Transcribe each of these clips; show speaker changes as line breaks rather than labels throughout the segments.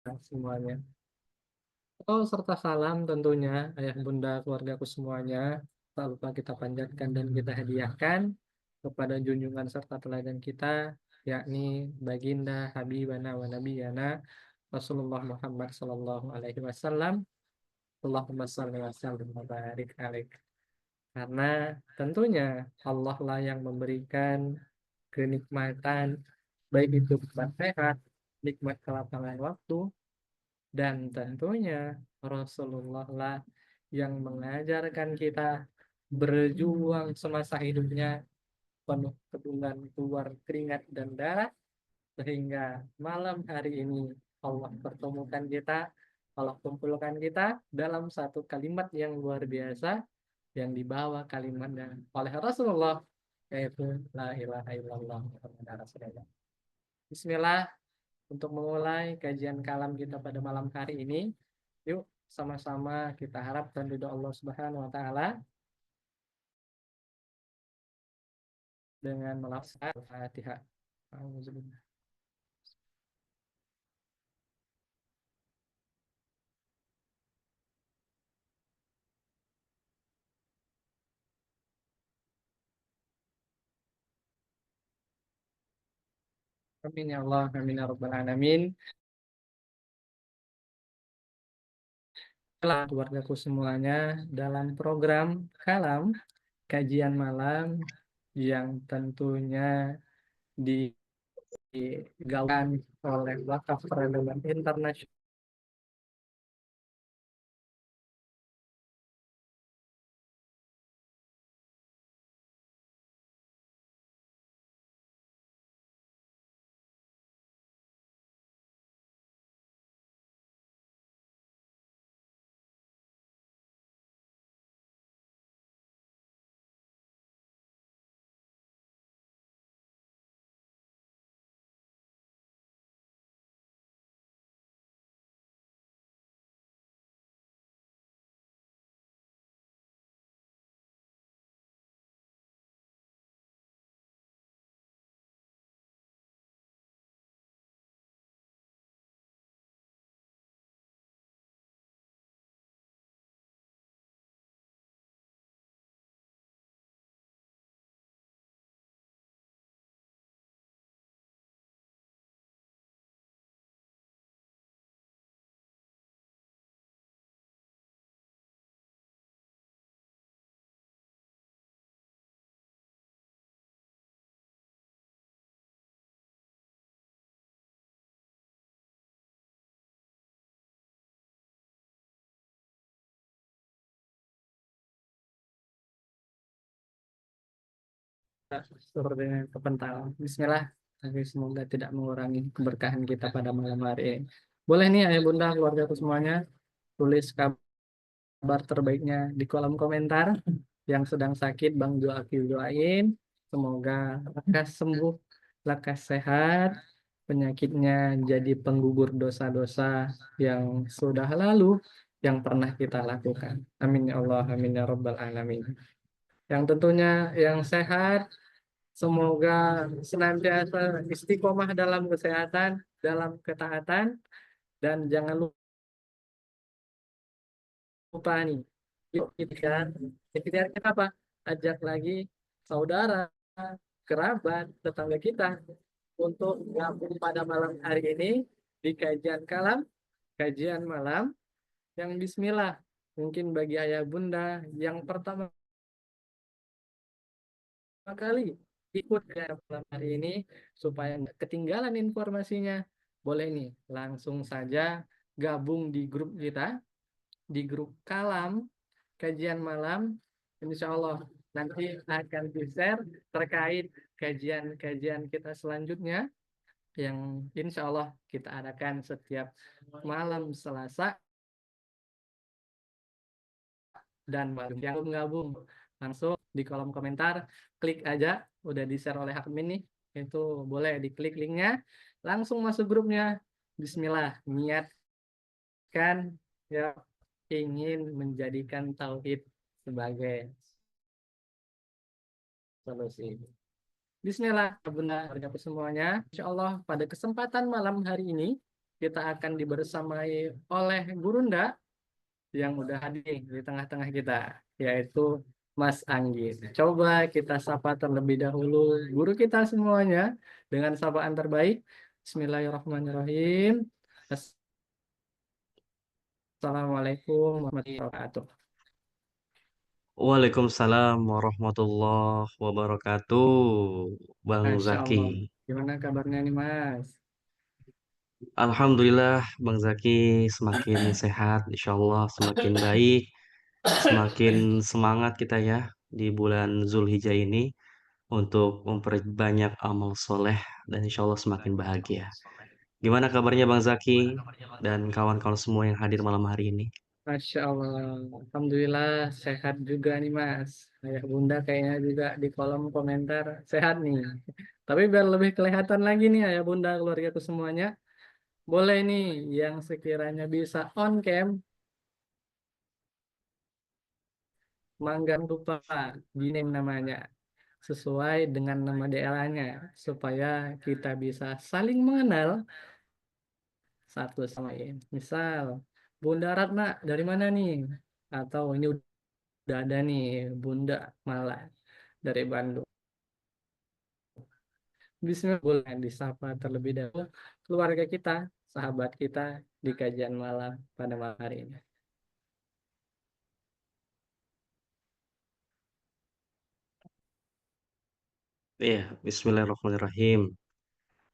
semuanya. Oh, serta salam tentunya ayah bunda keluargaku semuanya. Tak lupa kita panjatkan dan kita hadiahkan kepada junjungan serta teladan kita, yakni baginda Habibana wa Nabiyana Rasulullah Muhammad Sallallahu Alaihi Wasallam. Allahumma salli wa sallim wa barik alaih. Karena tentunya Allah lah yang memberikan kenikmatan, baik itu nikmat sehat, nikmat kelapangan waktu, dan tentunya Rasulullah lah yang mengajarkan kita berjuang semasa hidupnya penuh dengan keluar keringat dan darah sehingga malam hari ini Allah pertemukan kita, Allah kumpulkan kita dalam satu kalimat yang luar biasa yang dibawa kalimatnya oleh Rasulullah, yaitu la ilaha illallah Muhammadur Rasulullah. Bismillah, untuk memulai kajian kalam kita pada malam hari ini, yuk sama-sama kita harapkan ridho Allah Subhanahu wa taala dengan melafazkan Al-Fatihah. Auzubillah. Amin ya Allah, amin ya rabbal alamin. Keluargaku semuanya dalam program kalam kajian malam yang tentunya digaungkan oleh Wakaf Peradaban Internasional seperti kepentalan. Bismillah, tapi semoga tidak mengurangi keberkahan kita pada malam hari ini. Boleh nih ayah bunda keluargaku semuanya tulis kabar terbaiknya di kolom komentar. Yang sedang sakit Bang doain semoga lekas sembuh, lekas sehat, penyakitnya jadi penggugur dosa-dosa yang sudah lalu yang pernah kita lakukan. Amin ya Allah, amin ya Rabbal alamin. Yang tentunya yang sehat, semoga senantiasa istiqomah dalam kesehatan, dalam ketaatan, dan jangan lupa nih, yuk ikhtiar. Ikhtiar kita apa? Ajak lagi saudara, kerabat, tetangga kita untuk gabung pada malam hari ini di kajian kalam, kajian malam yang bismillah. Mungkin bagi ayah bunda yang pertama kali ikut ke malam hari ini supaya nggak ketinggalan informasinya, boleh nih langsung saja gabung di grup kita, di grup kalam kajian malam. Insya Allah nanti akan di-share terkait kajian-kajian kita selanjutnya yang insya Allah kita adakan setiap malam Selasa dan malam yang belum gabung langsung di kolom komentar klik aja, udah di-share oleh admin nih, itu boleh diklik linknya langsung masuk grupnya. Bismillah, niatkan ya ingin menjadikan tauhid sebagai solusi. Bismillah, benar kepada semuanya. Insya Allah pada kesempatan malam hari ini kita akan dibersamai oleh Gurunda yang udah hadir di tengah-tengah kita, yaitu Mas Anggit. Coba kita sapa terlebih dahulu guru kita semuanya dengan sapaan terbaik. Bismillahirrahmanirrahim. Assalamualaikum warahmatullahi wabarakatuh.
Waalaikumsalam warahmatullahi wabarakatuh, Bang
Masya
Zaki.
Allah. Gimana kabarnya nih, Mas?
Alhamdulillah, Bang Zaki semakin sehat, insya Allah semakin baik, semakin semangat kita ya di bulan Zulhijjah ini untuk memperbanyak amal soleh dan insya Allah semakin bahagia. Gimana kabarnya Bang Zaki dan kawan-kawan semua yang hadir malam hari ini?
Masya Allah. Alhamdulillah sehat juga nih, Mas. Ayah Bunda kayaknya juga di kolom komentar sehat nih. Tapi biar lebih kelihatan lagi nih Ayah Bunda keluargaku semuanya. Boleh nih yang sekiranya bisa on cam, mangga lupa di name namanya. Sesuai dengan nama DLA-nya. Supaya kita bisa saling mengenal satu sama lain. Misal, Bunda Ratna dari mana nih? Atau ini udah ada nih Bunda Malah dari Bandung. Bismillah boleh disapa terlebih dahulu keluarga kita, sahabat kita di kajian malam pada malam hari ini.
Iya, Bismillahirrahmanirrahim.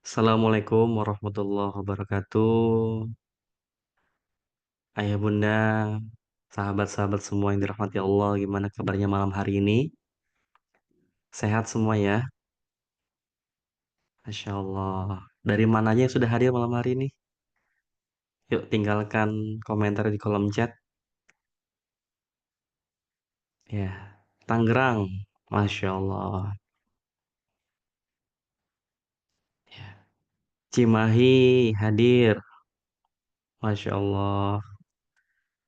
Assalamualaikum warahmatullahi wabarakatuh. Ayah bunda, sahabat-sahabat semua yang dirahmati Allah, gimana kabarnya malam hari ini? Sehat semua ya? Masya Allah. Dari mananya yang sudah hadir malam hari ini? Yuk tinggalkan komentar di kolom chat. Ya, Tangerang. Masya Allah. Ya. Cimahi hadir. Masya Allah.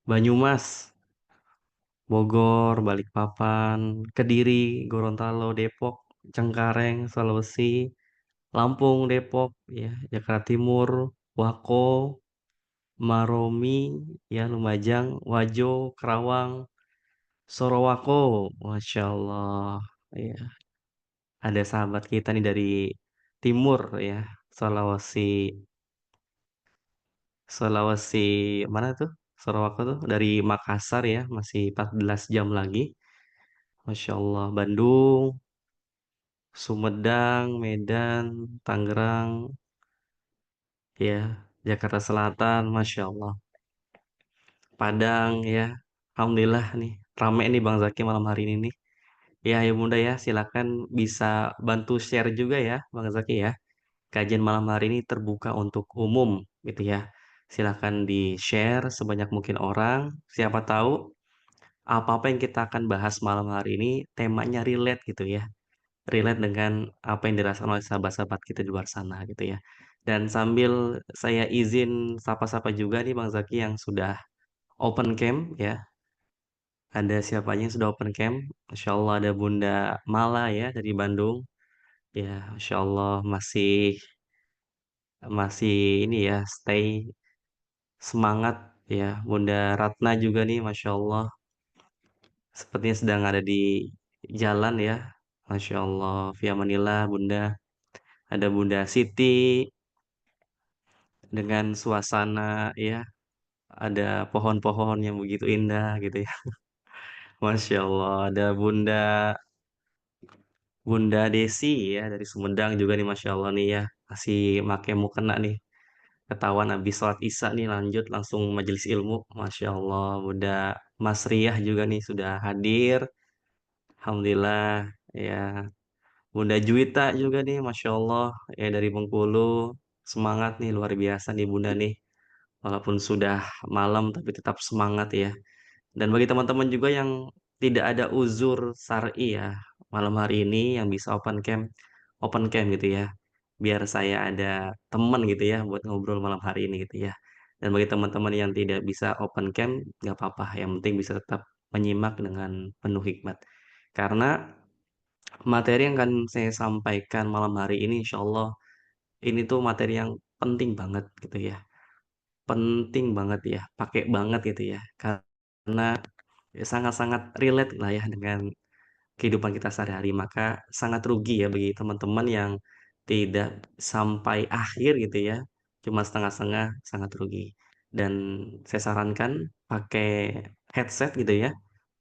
Banyumas, Bogor, Balikpapan, Kediri, Gorontalo, Depok, Cengkareng, Sulawesi, Lampung, Depok, ya, Jakarta Timur, Wako, Maromi, ya, Lumajang, Wajo, Kerawang, Sorowako, Masya Allah, ya, ada sahabat kita nih dari timur, ya, Sulawesi, Sulawesi, mana tuh? Sorowako tuh dari Makassar ya, masih 14 jam lagi, Masya Allah, Bandung, Sumedang, Medan, Tangerang, ya, Jakarta Selatan, Masya Allah. Padang ya. Alhamdulillah nih. Rame nih Bang Zaki malam hari ini nih. Ya, ya Bunda ya, silakan bisa bantu share juga ya Bang Zaki ya. Kajian malam hari ini terbuka untuk umum gitu ya. Silakan di-share sebanyak mungkin orang. Siapa tahu apa-apa yang kita akan bahas malam hari ini temanya relate gitu ya. Relate dengan apa yang dirasakan oleh sahabat-sahabat kita di luar sana gitu ya. Dan sambil saya izin sapa-sapa juga nih Bang Zaki yang sudah open cam ya. Ada siapa aja yang sudah open camp? Masya Allah ada Bunda Mala ya dari Bandung. Ya, Masya Allah masih masih ini ya stay semangat ya. Bunda Ratna juga nih, Masya Allah. Sepertinya sedang ada di jalan ya. Masya Allah. Via Manila, Bunda. Ada Bunda Siti dengan suasana ya. Ada pohon-pohon yang begitu indah gitu ya. Masya Allah. Ada Bunda Desi ya dari Sumedang juga nih Masya Allah nih ya masih make mukena nih ketahuan habis sholat Isya nih lanjut langsung majelis ilmu Masya Allah Bunda Mas Riyah juga nih sudah hadir Alhamdulillah ya Bunda Juwita juga nih Masya Allah ya dari Bengkulu semangat nih luar biasa nih Bunda nih walaupun sudah malam tapi tetap semangat ya. Dan bagi teman-teman juga yang tidak ada uzur syar'i ya, malam hari ini yang bisa open cam gitu ya. Biar saya ada teman gitu ya buat ngobrol malam hari ini gitu ya. Dan bagi teman-teman yang tidak bisa open cam, nggak apa-apa. Yang penting bisa tetap menyimak dengan penuh hikmat. Karena materi yang akan saya sampaikan malam hari ini, insya Allah, ini tuh materi yang penting banget gitu ya. penting banget ya, pakai banget gitu ya. Karena ya sangat-sangat relate lah ya dengan kehidupan kita sehari-hari. Maka sangat rugi ya bagi teman-teman yang tidak sampai akhir gitu ya. Cuma setengah-setengah, sangat rugi. Dan saya sarankan pakai headset gitu ya,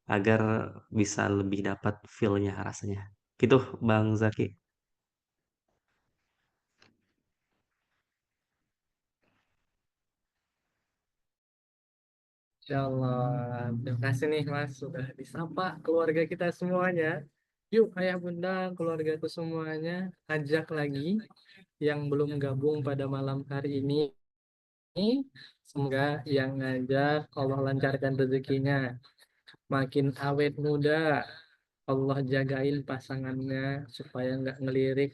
agar bisa lebih dapat feel-nya rasanya. Gitu Bang Zaki.
Insya Allah. Terima kasih nih Mas sudah disapa keluarga kita semuanya. Yuk ayah bunda keluargaku semuanya ajak lagi yang belum gabung pada malam hari ini. Semoga yang ngajak Allah lancarkan rezekinya. Makin awet muda. Allah jagain pasangannya supaya nggak ngelirik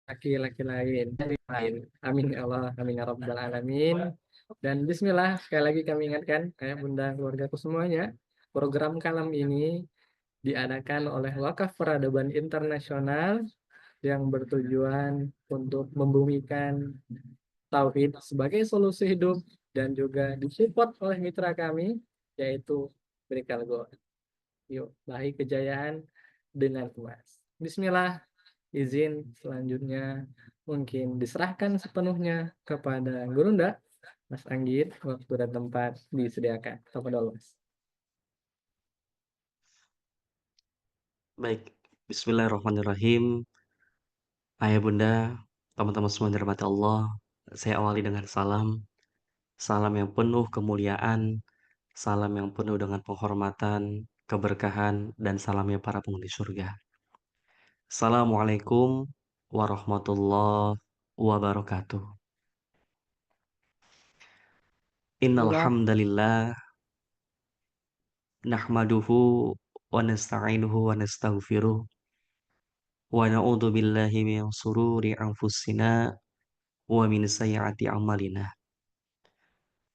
laki-laki lain. Lain. Amin ya Allah. Amin ya Rabbal Alamin. Dan Bismillah, sekali lagi kami ingatkan, ayah bunda keluargaku semuanya, program Kalam ini diadakan oleh Wakaf Peradaban Internasional yang bertujuan untuk membumikan tauhid sebagai solusi hidup dan juga disupport oleh mitra kami, yaitu Berikal Go. Yuk, raih kejayaan dengan emas. Bismillah, izin selanjutnya mungkin diserahkan sepenuhnya kepada Gurunda. Mas Anggit, waktu dan tempat disediakan. Kepada Mas.
Baik, Bismillahirrahmanirrahim. Ayah bunda, teman-teman semua yang dirahmati Allah, saya awali dengan salam. Salam yang penuh kemuliaan, salam yang penuh dengan penghormatan, keberkahan, dan salamnya para penghuni surga. Assalamualaikum warahmatullahi wabarakatuh. Innal
Bismillah.
hamdalillah nahmaduhu wa nasta'inuhu wa nastaghfiruh wa na'udzu billahi min sururi anfusina wa min sayyiati a'malina.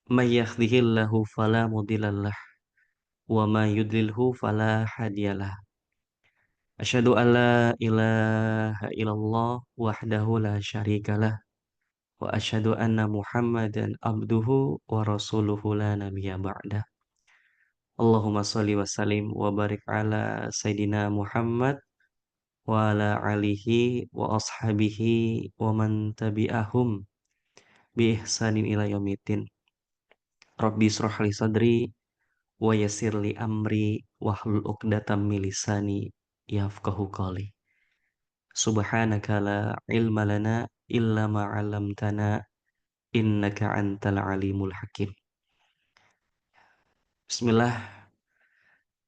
May yahdihillahu fala mudhillalah wa may yudlilhu fala hadiyalah. Asyhadu an la ilaha illallah wahdahu la syarikalah wa asyhadu anna Muhammadan abduhu wa rasuluhu la nabiyya ba'dah. Allahumma shalli wa sallim wa barik ala sayidina Muhammad wa ala alihi wa ashabihi wa man tabi'ahum bi ihsanin ila yaumiddin. Rabbi israh li sadri wa yassir li amri wahlul 'uqdatam min lisani yafqahu qawli. Subhanaka la ilma lana illa ma 'allamtana innaka antal alimul hakim. Bismillah,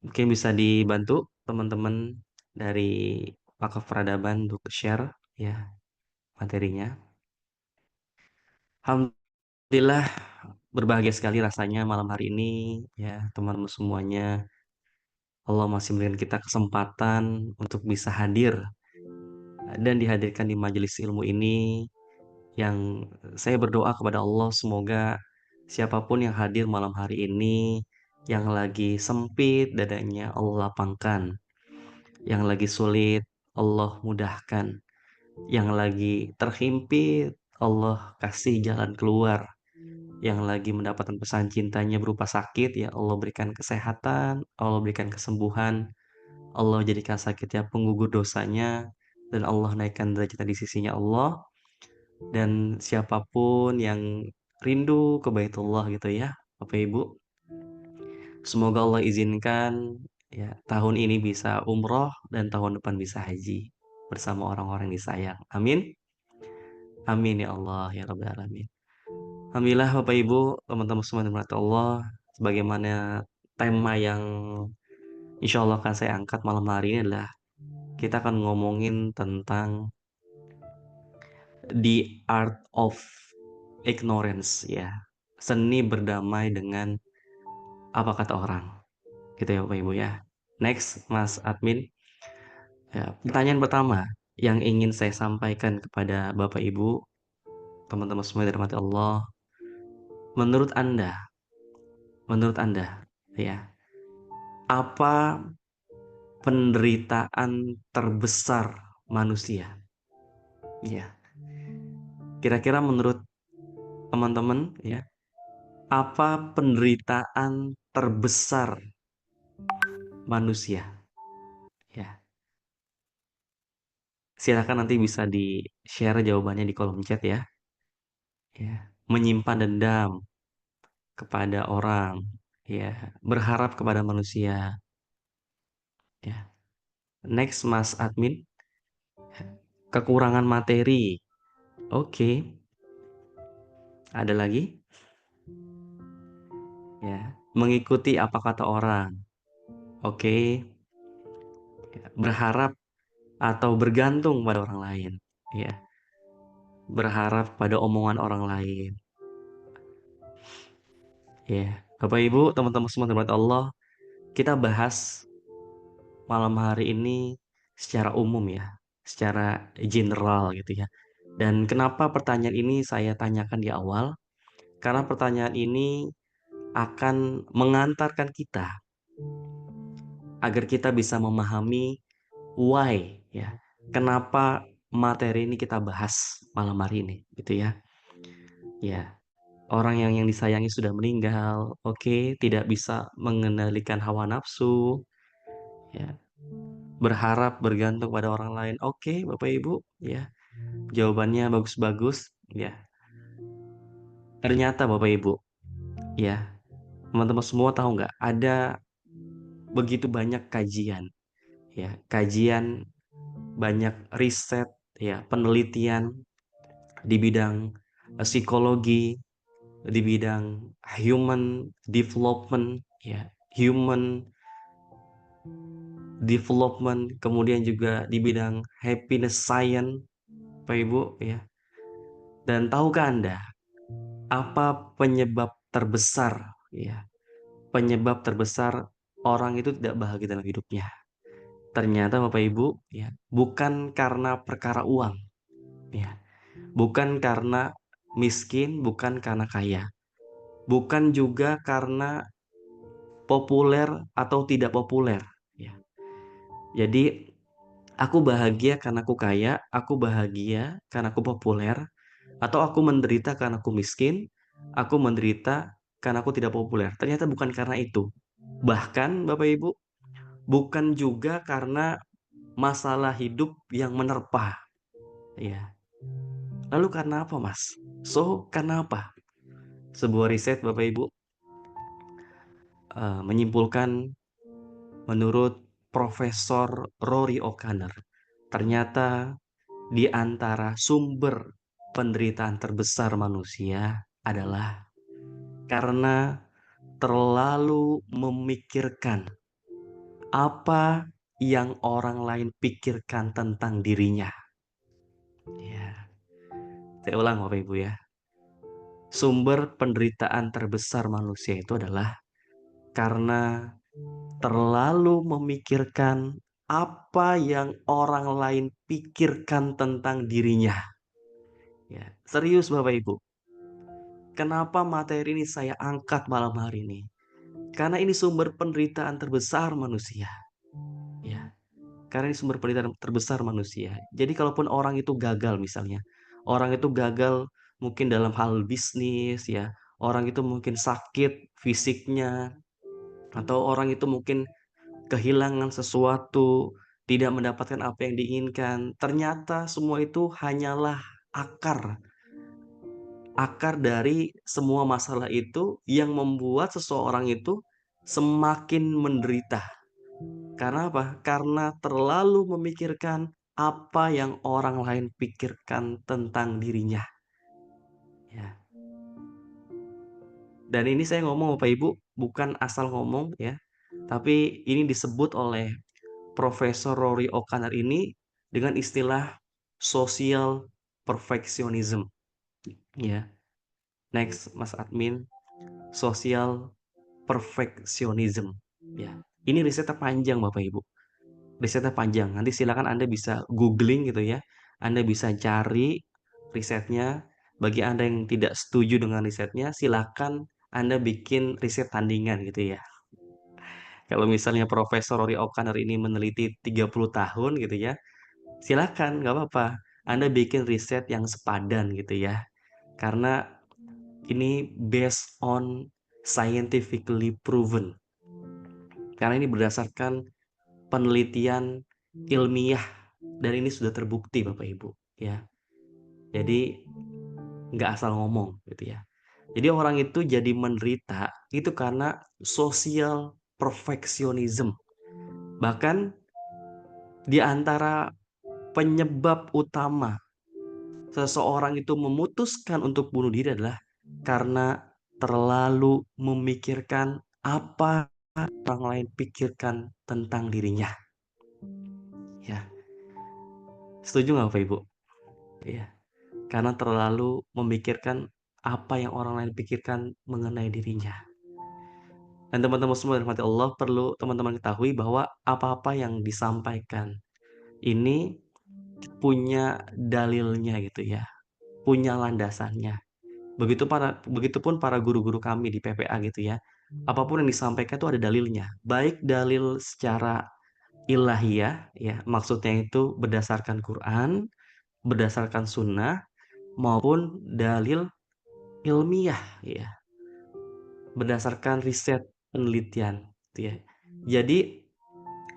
mungkin bisa dibantu teman-teman dari Wakaf Peradaban untuk share ya materinya. Alhamdulillah berbahagia sekali rasanya malam hari ini ya teman-teman semuanya. Allah masih memberikan kita kesempatan untuk bisa hadir dan dihadirkan di majelis ilmu ini yang saya berdoa kepada Allah semoga siapapun yang hadir malam hari ini yang lagi sempit dadanya Allah lapangkan, yang lagi sulit Allah mudahkan, yang lagi terhimpit Allah kasih jalan keluar, yang lagi mendapatkan pesan cintanya berupa sakit ya Allah berikan kesehatan, Allah berikan kesembuhan, Allah jadikan sakitnya penggugur dosanya, dan Allah naikkan derajatnya di sisinya Allah. Dan siapapun yang rindu ke Baitullah gitu ya, Bapak Ibu, semoga Allah izinkan ya tahun ini bisa umroh dan tahun depan bisa haji bersama orang-orang yang disayang. Amin. Amin ya Allah ya Rabbal Alamin. Alhamdulillah Bapak Ibu, teman-teman semua yang dirahmati Allah, sebagaimana tema yang insya Allah akan saya angkat malam hari ini adalah kita akan ngomongin tentang the art of ignorance ya. Seni berdamai dengan apa kata orang. Gitu ya Bapak Ibu ya. Next, Mas Admin. Ya, pertanyaan pertama yang ingin saya sampaikan kepada Bapak Ibu, teman-teman semua yang dirahmati Allah, menurut Anda, ya, apa penderitaan terbesar manusia? Ya, Kira-kira menurut teman-teman ya, apa penderitaan terbesar manusia? Ya, silakan nanti bisa di-share jawabannya di kolom chat ya. Ya, menyimpan dendam kepada orang, ya, berharap kepada manusia, ya. Next, Mas Admin, kekurangan materi. Oke, ada lagi? Ya, mengikuti apa kata orang. Oke, ya. Berharap atau bergantung pada orang lain. Ya, berharap pada omongan orang lain. Ya, Bapak Ibu, teman-teman semua teman Allah, kita bahas malam hari ini secara umum ya, secara general gitu ya. Dan kenapa pertanyaan ini saya tanyakan di awal? Karena pertanyaan ini akan mengantarkan kita agar kita bisa memahami why ya. Kenapa materi ini kita bahas malam hari ini gitu ya. Ya, orang yang disayangi sudah meninggal, oke, tidak bisa mengendalikan hawa nafsu, ya, berharap bergantung pada orang lain. Oke, Bapak Ibu, ya. Jawabannya bagus-bagus, ya. Ternyata Bapak Ibu, ya, teman-teman semua tahu nggak? Ada begitu banyak kajian, ya, kajian banyak riset, ya, penelitian di bidang psikologi, di bidang human development, ya, human development, kemudian juga di bidang happiness science, Pak Ibu, ya. Dan tahukah Anda apa penyebab terbesar, ya, penyebab terbesar orang itu tidak bahagia dalam hidupnya? Ternyata Bapak Ibu, ya, bukan karena perkara uang, ya, bukan karena miskin, bukan karena kaya, bukan juga karena populer atau tidak populer, ya. Jadi aku bahagia karena aku kaya, aku bahagia karena aku populer, atau aku menderita karena aku miskin, aku menderita karena aku tidak populer. Ternyata bukan karena itu. Bahkan Bapak Ibu, bukan juga karena masalah hidup yang menerpa. Ya. Lalu karena apa, Mas? So, karena apa? Sebuah riset Bapak Ibu menyimpulkan menurut Profesor Rory O'Connor, ternyata di antara sumber penderitaan terbesar manusia adalah karena terlalu memikirkan apa yang orang lain pikirkan tentang dirinya. Ya, saya ulang Bapak Ibu ya. Sumber penderitaan terbesar manusia itu adalah karena terlalu memikirkan apa yang orang lain pikirkan tentang dirinya. Ya, serius Bapak Ibu. Kenapa materi ini saya angkat malam hari ini? Karena ini sumber penderitaan terbesar manusia. Ya, karena ini sumber penderitaan terbesar manusia. Jadi kalaupun orang itu gagal misalnya, orang itu gagal mungkin dalam hal bisnis ya, orang itu mungkin sakit fisiknya, atau orang itu mungkin kehilangan sesuatu, tidak mendapatkan apa yang diinginkan. Ternyata semua itu hanyalah akar akar dari semua masalah itu yang membuat seseorang itu semakin menderita. Karena apa? Karena terlalu memikirkan apa yang orang lain pikirkan tentang dirinya. Ya. Dan ini saya ngomong Bapak Ibu bukan asal ngomong ya, tapi ini disebut oleh Profesor Rory O'Connor ini dengan istilah social perfectionism. Ya. Next, Mas Admin, social perfectionism. Ya, ini risetnya panjang Bapak Ibu. Risetnya panjang. Nanti silakan Anda bisa googling gitu ya. Anda bisa cari risetnya. Bagi Anda yang tidak setuju dengan risetnya, silakan Anda bikin riset tandingan gitu ya. Kalau misalnya Profesor Rory O'Connor ini meneliti 30 tahun gitu ya, silakan, nggak apa-apa. Anda bikin riset yang sepadan gitu ya. Karena ini based on scientifically proven. Karena ini berdasarkan penelitian ilmiah dan ini sudah terbukti Bapak Ibu ya. Jadi nggak asal ngomong gitu ya. Jadi orang itu jadi menderita itu karena social perfectionism. Bahkan di antara penyebab utama seseorang itu memutuskan untuk bunuh diri adalah karena terlalu memikirkan apa orang lain pikirkan tentang dirinya. Ya, setuju nggak Bapak Ibu? Ya, karena terlalu memikirkan apa yang orang lain pikirkan mengenai dirinya. Dan teman-teman semua yang dirahmati Allah perlu teman-teman ketahui bahwa apa-apa yang disampaikan ini punya dalilnya gitu ya, punya landasannya. Begitupun para guru-guru kami di PPA gitu ya. Apapun yang disampaikan itu ada dalilnya. Baik dalil secara ilahiyah ya, maksudnya itu berdasarkan Quran, berdasarkan sunnah maupun dalil ilmiah ya, berdasarkan riset penelitian gitu ya. Jadi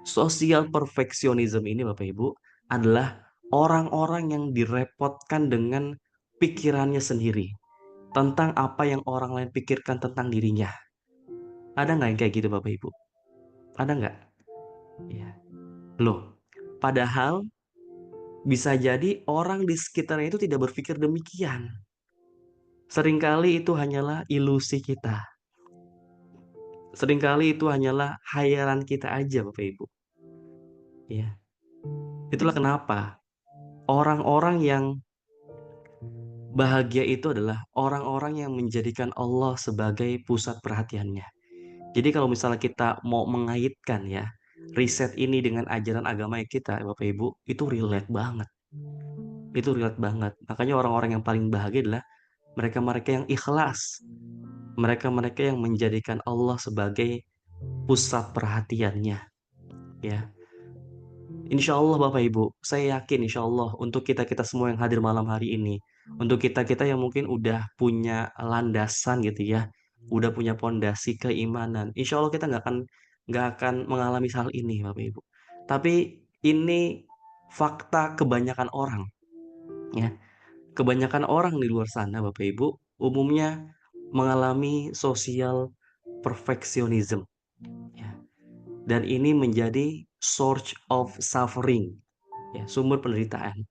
social perfectionism ini Bapak Ibu adalah orang-orang yang direpotkan dengan pikirannya sendiri tentang apa yang orang lain pikirkan tentang dirinya. Ada nggak yang kayak gitu Bapak Ibu? Ada nggak? Ya. Loh, padahal bisa jadi orang di sekitarnya itu tidak berpikir demikian. Seringkali itu hanyalah ilusi kita. Seringkali itu hanyalah khayalan kita aja Bapak Ibu. Ya. Itulah kenapa orang-orang yang bahagia itu adalah orang-orang yang menjadikan Allah sebagai pusat perhatiannya. Jadi kalau misalnya kita mau mengaitkan ya, riset ini dengan ajaran agama kita, Bapak Ibu, itu relate banget. Itu relate banget. Makanya orang-orang yang paling bahagia adalah mereka-mereka yang ikhlas. Mereka-mereka yang menjadikan Allah sebagai pusat perhatiannya. Ya, Insya Allah Bapak Ibu, saya yakin insya Allah untuk kita-kita semua yang hadir malam hari ini, untuk kita-kita yang mungkin udah punya landasan gitu ya, udah punya pondasi keimanan, insya Allah kita nggak akan mengalami hal ini Bapak Ibu. Tapi ini fakta kebanyakan orang ya, kebanyakan orang di luar sana Bapak Ibu umumnya mengalami social perfectionism ya. Dan ini menjadi source of suffering ya, sumber penderitaan.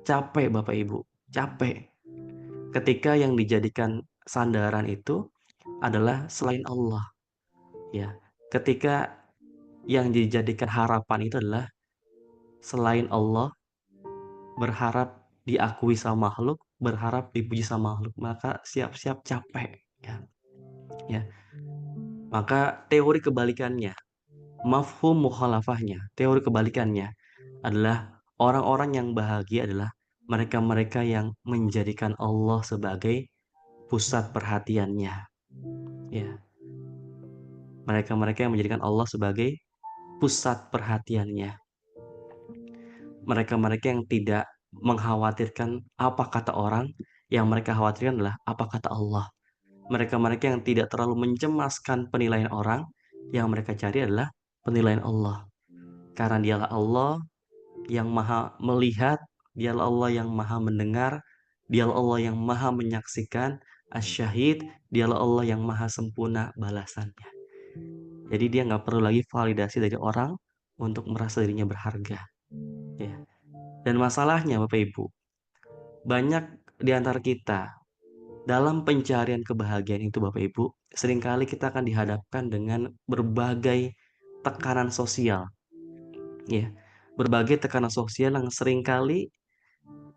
Capek Bapak Ibu, capek ketika yang dijadikan sandaran itu adalah selain Allah ya. Ketika yang dijadikan harapan itu adalah selain Allah, berharap diakui sama makhluk, berharap dipuji sama makhluk, maka siap-siap capek ya. Ya. Maka teori kebalikannya, mafhum mukhalafahnya, teori kebalikannya adalah orang-orang yang bahagia adalah mereka-mereka yang menjadikan Allah sebagai pusat perhatiannya. Ya, mereka-mereka yang menjadikan Allah sebagai pusat perhatiannya. Mereka-mereka yang tidak mengkhawatirkan apa kata orang, yang mereka khawatirkan adalah apa kata Allah. Mereka-mereka yang tidak terlalu mencemaskan penilaian orang, yang mereka cari adalah penilaian Allah. Karena dialah Allah yang maha melihat, dialah Allah yang maha mendengar, dialah Allah yang maha menyaksikan, asyahid, dialah Allah yang maha sempurna balasannya. Jadi dia nggak perlu lagi validasi dari orang untuk merasa dirinya berharga. Ya. Dan masalahnya Bapak Ibu, banyak di antara kita dalam pencarian kebahagiaan itu Bapak Ibu, seringkali kita akan dihadapkan dengan berbagai tekanan sosial. Ya, berbagai tekanan sosial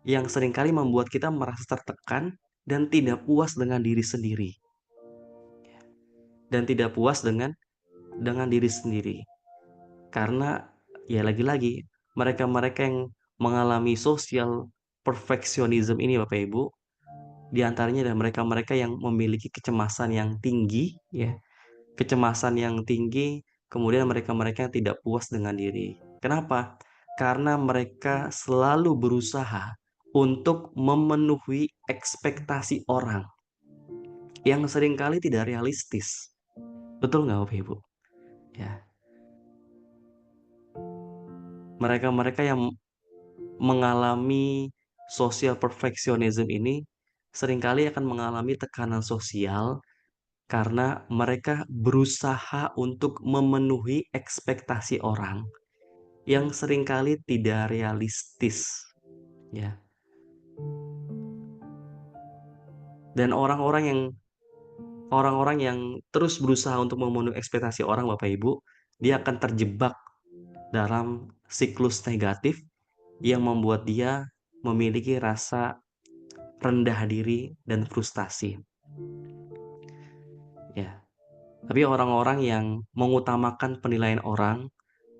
yang seringkali membuat kita merasa tertekan dan tidak puas dengan diri sendiri dan tidak puas dengan diri sendiri karena ya lagi-lagi mereka-mereka yang mengalami social perfectionism ini Bapak Ibu di antaranya adalah mereka-mereka yang memiliki kecemasan yang tinggi ya, kecemasan yang tinggi, kemudian mereka-mereka yang tidak puas dengan diri. Kenapa? karena mereka selalu berusaha untuk memenuhi ekspektasi orang yang seringkali tidak realistis. Betul nggak Bapak Ibu? Ya, mereka-mereka yang mengalami social perfectionism ini seringkali akan mengalami tekanan sosial karena mereka berusaha untuk memenuhi ekspektasi orang yang seringkali tidak realistis, ya. Dan orang-orang yang terus berusaha untuk memenuhi ekspektasi orang, Bapak Ibu, dia akan terjebak dalam siklus negatif yang membuat dia memiliki rasa rendah diri dan frustasi. Ya, tapi orang-orang yang mengutamakan penilaian orang,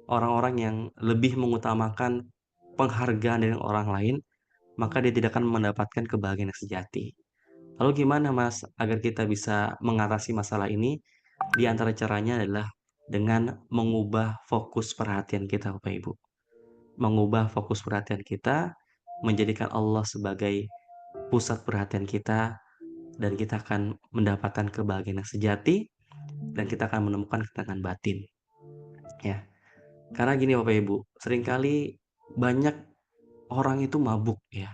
orang-orang yang lebih mengutamakan penghargaan dari orang lain, maka dia tidak akan mendapatkan kebahagiaan yang sejati. Lalu gimana Mas agar kita bisa mengatasi masalah ini? Di antara caranya adalah dengan mengubah fokus perhatian kita, Bapak Ibu. Mengubah fokus perhatian kita, menjadikan Allah sebagai pusat perhatian kita, dan kita akan mendapatkan kebahagiaan yang sejati, dan kita akan menemukan ketenangan batin. Ya, karena gini Bapak Ibu, seringkali banyak orang itu mabuk ya.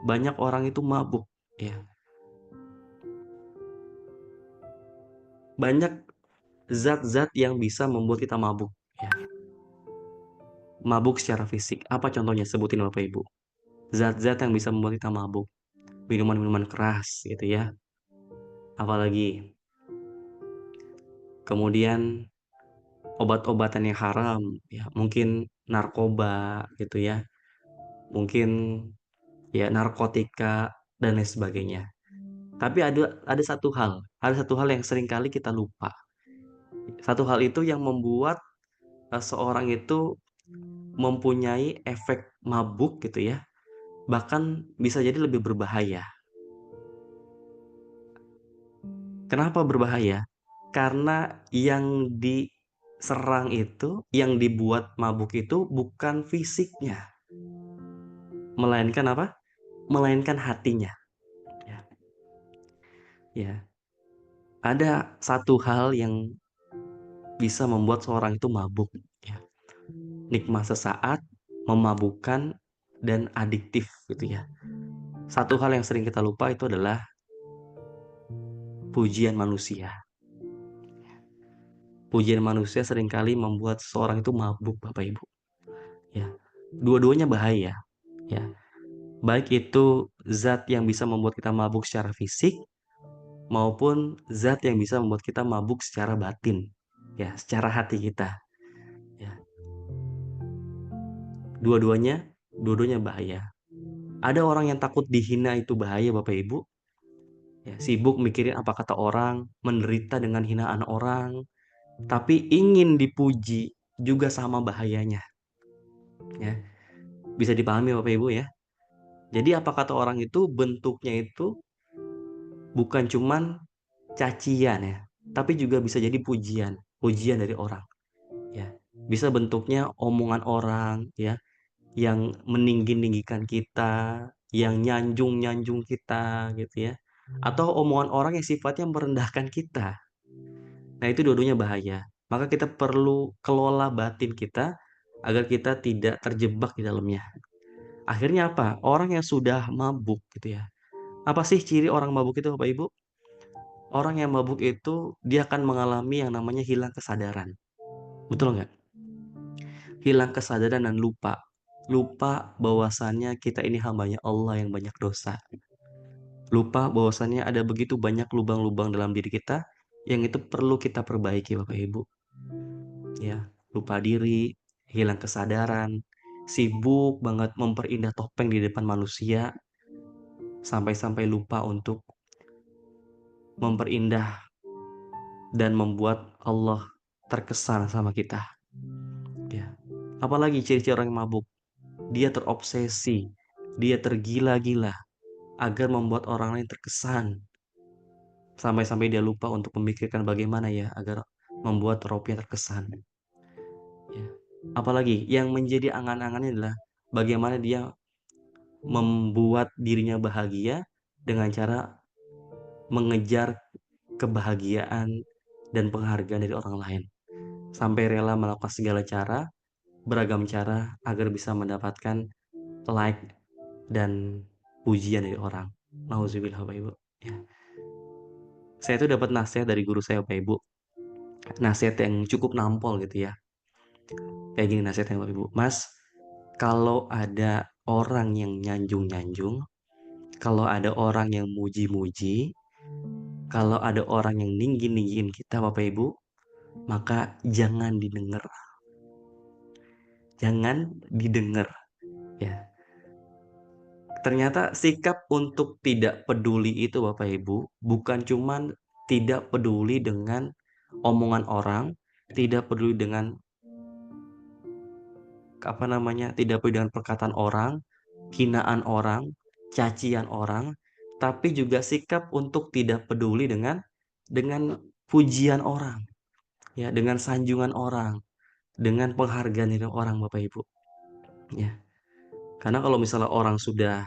Banyak orang itu mabuk ya. Banyak zat-zat yang bisa membuat kita mabuk ya. Mabuk secara fisik. Apa contohnya? Sebutin Bapak Ibu. Zat-zat yang bisa membuat kita mabuk. Minuman-minuman keras gitu ya. Apalagi kemudian obat-obatan yang haram ya, mungkin narkoba gitu ya. Mungkin ya narkotika dan lain sebagainya. Tapi ada satu hal yang seringkali kita lupa. Satu hal itu yang membuat seorang itu mempunyai efek mabuk gitu ya. Bahkan bisa jadi lebih berbahaya. Kenapa berbahaya? Karena yang diserang itu, yang dibuat mabuk itu bukan fisiknya, melainkan apa? Melainkan hatinya. Ya, ya. Ada satu hal yang bisa membuat seorang itu mabuk. Ya. Nikmat sesaat, memabukkan, dan adiktif gitu ya. Satu hal yang sering kita lupa itu adalah pujian manusia. Pujian manusia seringkali membuat seseorang itu mabuk, Bapak Ibu. Ya, dua-duanya bahaya. Ya, baik itu zat yang bisa membuat kita mabuk secara fisik maupun zat yang bisa membuat kita mabuk secara batin. Ya, secara hati kita. Ya, dua-duanya bahaya. Ada orang yang takut dihina itu bahaya, Bapak Ibu. Ya, sibuk mikirin apa kata orang, menderita dengan hinaan orang, tapi ingin dipuji juga sama bahayanya. Ya, bisa dipahami Bapak Ibu ya. Jadi apa kata orang itu bentuknya itu bukan cuman cacian ya, tapi juga bisa jadi pujian, pujian dari orang ya. Bisa bentuknya omongan orang ya, yang meninggi-ninggikan kita, yang nyanjung-nyanjung kita gitu ya. Atau omongan orang yang sifatnya merendahkan kita. Nah, itu dua-duanya bahaya. Maka kita perlu kelola batin kita agar kita tidak terjebak di dalamnya. Akhirnya apa? Orang yang sudah mabuk gitu ya. Apa sih ciri orang mabuk itu Bapak Ibu? Orang yang mabuk itu dia akan mengalami yang namanya hilang kesadaran. Betul nggak? Hilang kesadaran dan lupa. Lupa bahwasannya kita ini hambanya Allah yang banyak dosa. Lupa bahwasannya ada begitu banyak lubang-lubang dalam diri kita yang itu perlu kita perbaiki Bapak Ibu. Ya, lupa diri, hilang kesadaran, sibuk banget memperindah topeng di depan manusia, sampai-sampai lupa untuk memperindah dan membuat Allah terkesan sama kita. Ya. Apalagi ciri-ciri orang yang mabuk, dia terobsesi, dia tergila-gila agar membuat orang lain terkesan, sampai-sampai dia lupa untuk memikirkan bagaimana ya agar membuat rohnya terkesan. Ya. Apalagi yang menjadi angan-angannya adalah bagaimana dia membuat dirinya bahagia dengan cara mengejar kebahagiaan dan penghargaan dari orang lain. Sampai rela melakukan segala cara, beragam cara agar bisa mendapatkan like dan pujian dari orang. Nauzubillah Bapak Ibu. Ya. Saya itu dapat nasihat dari guru saya Bapak Ibu. Nasihat yang cukup nampol gitu ya. Kayak gini nasihatnya Bapak Ibu. Mas, kalau ada orang yang nyanjung-nyanjung, kalau ada orang yang muji-muji, kalau ada orang yang ninggi-ninggiin kita Bapak Ibu, maka jangan didengar. Jangan didengar ya. Ternyata sikap untuk tidak peduli itu Bapak Ibu bukan cuman tidak peduli dengan omongan orang, tidak peduli dengan apa namanya, tidak peduli dengan perkataan orang, hinaan orang, cacian orang, tapi juga sikap untuk tidak peduli dengan pujian orang, ya, dengan sanjungan orang, dengan penghargaan dari orang Bapak Ibu, ya. Karena kalau misalnya orang sudah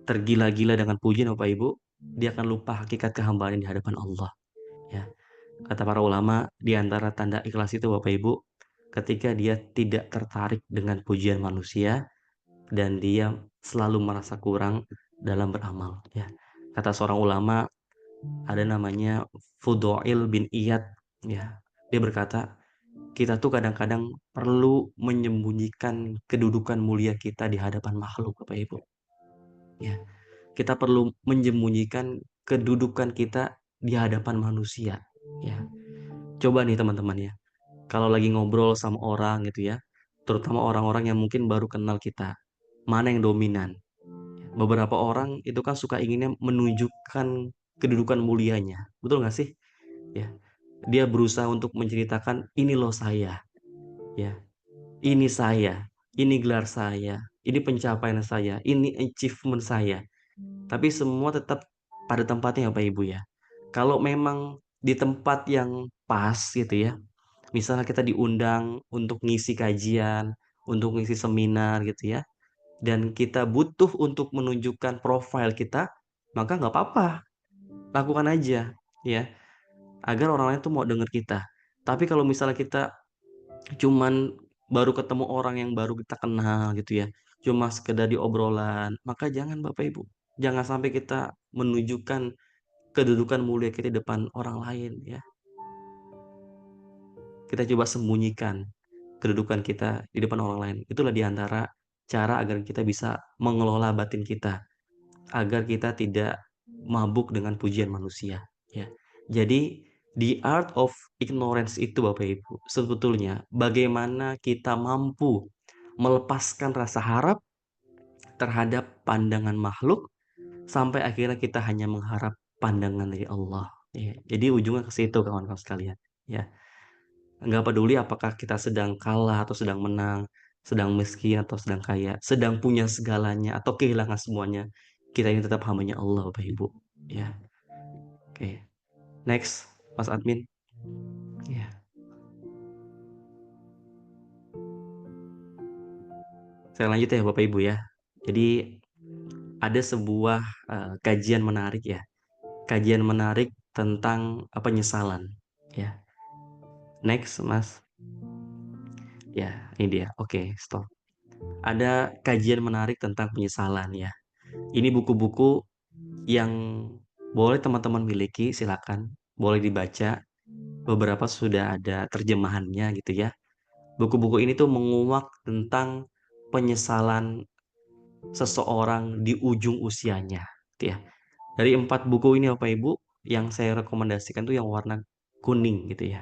tergila-gila dengan pujian Bapak Ibu, dia akan lupa hakikat kehambaan di hadapan Allah, ya. Kata para ulama, di antara tanda ikhlas itu Bapak Ibu, ketika dia tidak tertarik dengan pujian manusia dan dia selalu merasa kurang dalam beramal, ya. Kata seorang ulama, ada namanya Fudoil bin Iyad, ya. Dia berkata, kita tuh kadang-kadang perlu menyembunyikan kedudukan mulia kita di hadapan makhluk, Bapak Ibu. Ya, kita perlu menyembunyikan kedudukan kita di hadapan manusia. Ya, coba nih teman-teman ya, kalau lagi ngobrol sama orang gitu ya, terutama orang-orang yang mungkin baru kenal kita, mana yang dominan? Beberapa orang itu kan suka inginnya menunjukkan kedudukan mulianya, betul nggak sih? Ya, dia berusaha untuk menceritakan ini loh saya, ya, ini saya, ini gelar saya, ini pencapaian saya, ini achievement saya. Tapi semua tetap pada tempatnya Bapak Ibu ya. Kalau memang di tempat yang pas gitu ya, misalnya kita diundang untuk ngisi kajian, untuk ngisi seminar gitu ya, dan kita butuh untuk menunjukkan profil kita, maka nggak apa-apa, lakukan aja ya, agar orang lain tuh mau denger kita. Tapi kalau misalnya kita cuman baru ketemu orang yang baru kita kenal gitu ya, cuma sekedar di obrolan, maka jangan Bapak Ibu. Jangan sampai kita menunjukkan kedudukan mulia kita di depan orang lain ya. Kita coba sembunyikan kedudukan kita di depan orang lain. Itulah diantara cara agar kita bisa mengelola batin kita, agar kita tidak mabuk dengan pujian manusia ya. Jadi the art of ignorance itu Bapak Ibu, sebetulnya bagaimana kita mampu melepaskan rasa harap terhadap pandangan makhluk sampai akhirnya kita hanya mengharap pandangan dari Allah. Ya, jadi ujungnya ke situ kawan-kawan sekalian. Ya, nggak peduli apakah kita sedang kalah atau sedang menang, sedang miskin atau sedang kaya, sedang punya segalanya atau kehilangan semuanya. Kita ini tetap hambanya Allah, Bapak Ibu. Ya, oke. Next, Mas Admin. Ya, saya lanjut ya Bapak Ibu ya. Jadi ada sebuah kajian menarik ya. Kajian menarik tentang penyesalan. Ya, next, Mas. Ya, ini dia. Oke, stop. Ada kajian menarik tentang penyesalan ya. Ini buku-buku yang boleh teman-teman miliki, silakan. Boleh dibaca. Beberapa sudah ada terjemahannya gitu ya. Buku-buku ini tuh menguak tentang penyesalan seseorang di ujung usianya, gitu ya. Dari 4 buku ini Bapak Ibu, yang saya rekomendasikan tuh yang warna kuning gitu ya.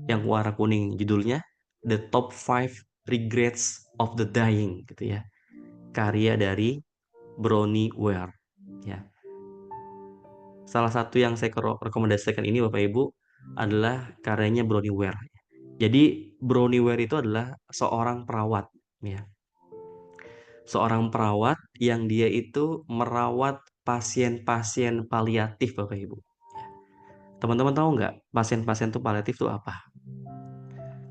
Yang warna kuning judulnya The Top 5 Regrets of the Dying gitu ya. Karya dari Bronnie Ware. Ya. Salah satu yang saya rekomendasikan ini Bapak Ibu adalah karyanya Bronnie Ware. Jadi Bronnie Ware itu adalah seorang perawat ya. Seorang perawat yang dia itu merawat pasien-pasien paliatif Bapak Ibu. Teman-teman tahu nggak pasien-pasien itu paliatif itu apa?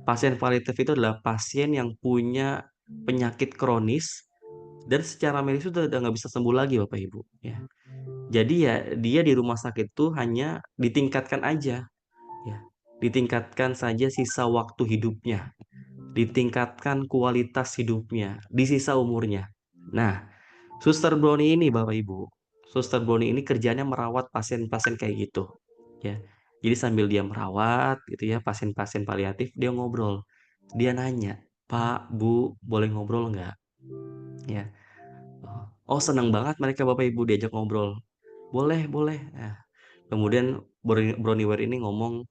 Pasien paliatif itu adalah pasien yang punya penyakit kronis dan secara medis itu udah nggak bisa sembuh lagi Bapak Ibu ya. Jadi ya dia di rumah sakit tuh hanya ditingkatkan aja ya. Ditingkatkan saja sisa waktu hidupnya, ditingkatkan kualitas hidupnya, di sisa umurnya. Nah, Suster Brownie ini Bapak Ibu, Suster Brownie ini kerjanya merawat pasien-pasien kayak gitu ya. Jadi sambil dia merawat gitu ya pasien-pasien paliatif, dia ngobrol. Dia nanya, "Pak, Bu, boleh ngobrol nggak?" Ya. Oh, senang banget mereka Bapak Ibu diajak ngobrol. Boleh, boleh. Nah, kemudian Brownieware ini ngomong,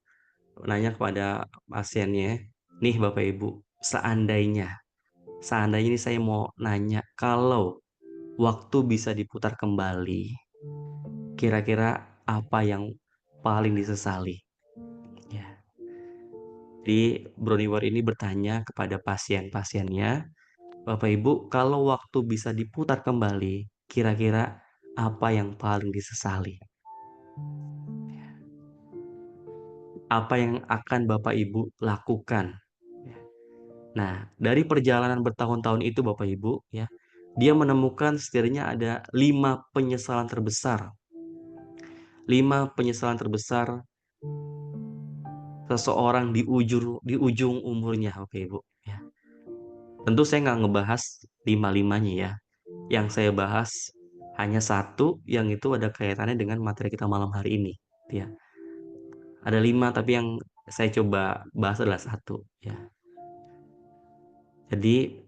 nanya kepada pasiennya, nih Bapak Ibu, seandainya ini saya mau nanya, kalau waktu bisa diputar kembali, kira-kira apa yang paling disesali? Ya. Jadi Brownieware ini bertanya kepada pasien-pasiennya, Bapak Ibu, kalau waktu bisa diputar kembali, kira-kira apa yang paling disesali? Apa yang akan Bapak Ibu lakukan? Nah, dari perjalanan bertahun-tahun itu Bapak Ibu, ya, dia menemukan setidaknya ada 5 penyesalan terbesar. 5 penyesalan terbesar seseorang di ujung umurnya, Bapak Ibu. Ya. Tentu saya nggak ngebahas 5-5-nya ya. Yang saya bahas hanya satu yang itu ada kaitannya dengan materi kita malam hari ini. Ya. Ada 5 tapi yang saya coba bahas adalah satu. Ya. Jadi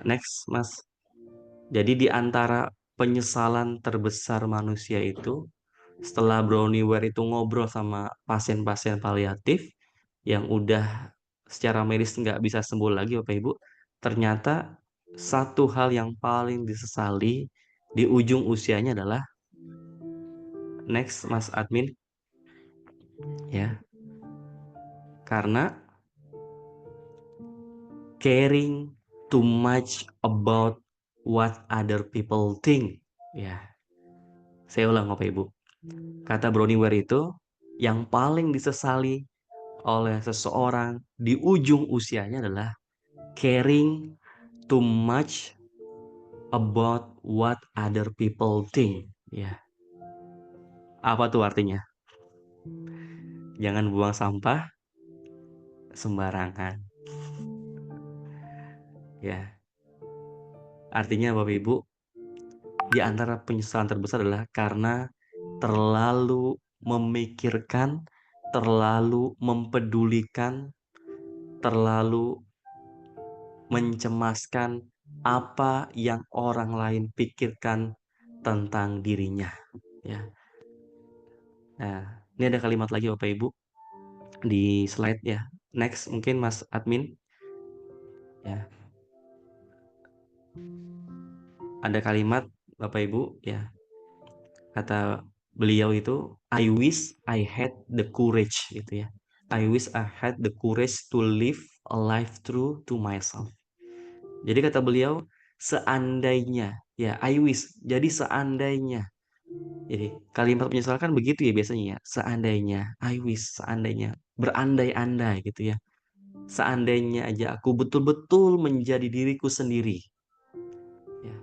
next Mas. Jadi di antara penyesalan terbesar manusia itu, setelah Brownieware itu ngobrol sama pasien-pasien paliatif yang udah secara medis nggak bisa sembuh lagi Bapak Ibu, ternyata satu hal yang paling disesali di ujung usianya adalah next Mas Admin ya, karena caring too much about what other people think. Ya, saya ulang Bapak Ibu. Kata Brownieware itu yang paling disesali oleh seseorang di ujung usianya adalah caring too much about what other people think. Ya, apa tuh artinya? Jangan buang sampah sembarangan. Ya, artinya Bapak Ibu, di antara penyesalan terbesar adalah karena terlalu memikirkan, terlalu mempedulikan, terlalu mencemaskan apa yang orang lain pikirkan tentang dirinya. Ya. Nah, ini ada kalimat lagi Bapak Ibu di slide ya. Next mungkin Mas Admin. Ya, ada kalimat Bapak Ibu ya. Kata beliau itu, I wish I had the courage gitu ya. I wish I had the courage to live a life true to myself. Jadi kata beliau, seandainya ya, I wish. Jadi seandainya. Jadi kalimat penyesalan kan begitu ya biasanya ya. Seandainya, I wish, seandainya, berandai-andai gitu ya. Seandainya aja aku betul-betul menjadi diriku sendiri. Ya.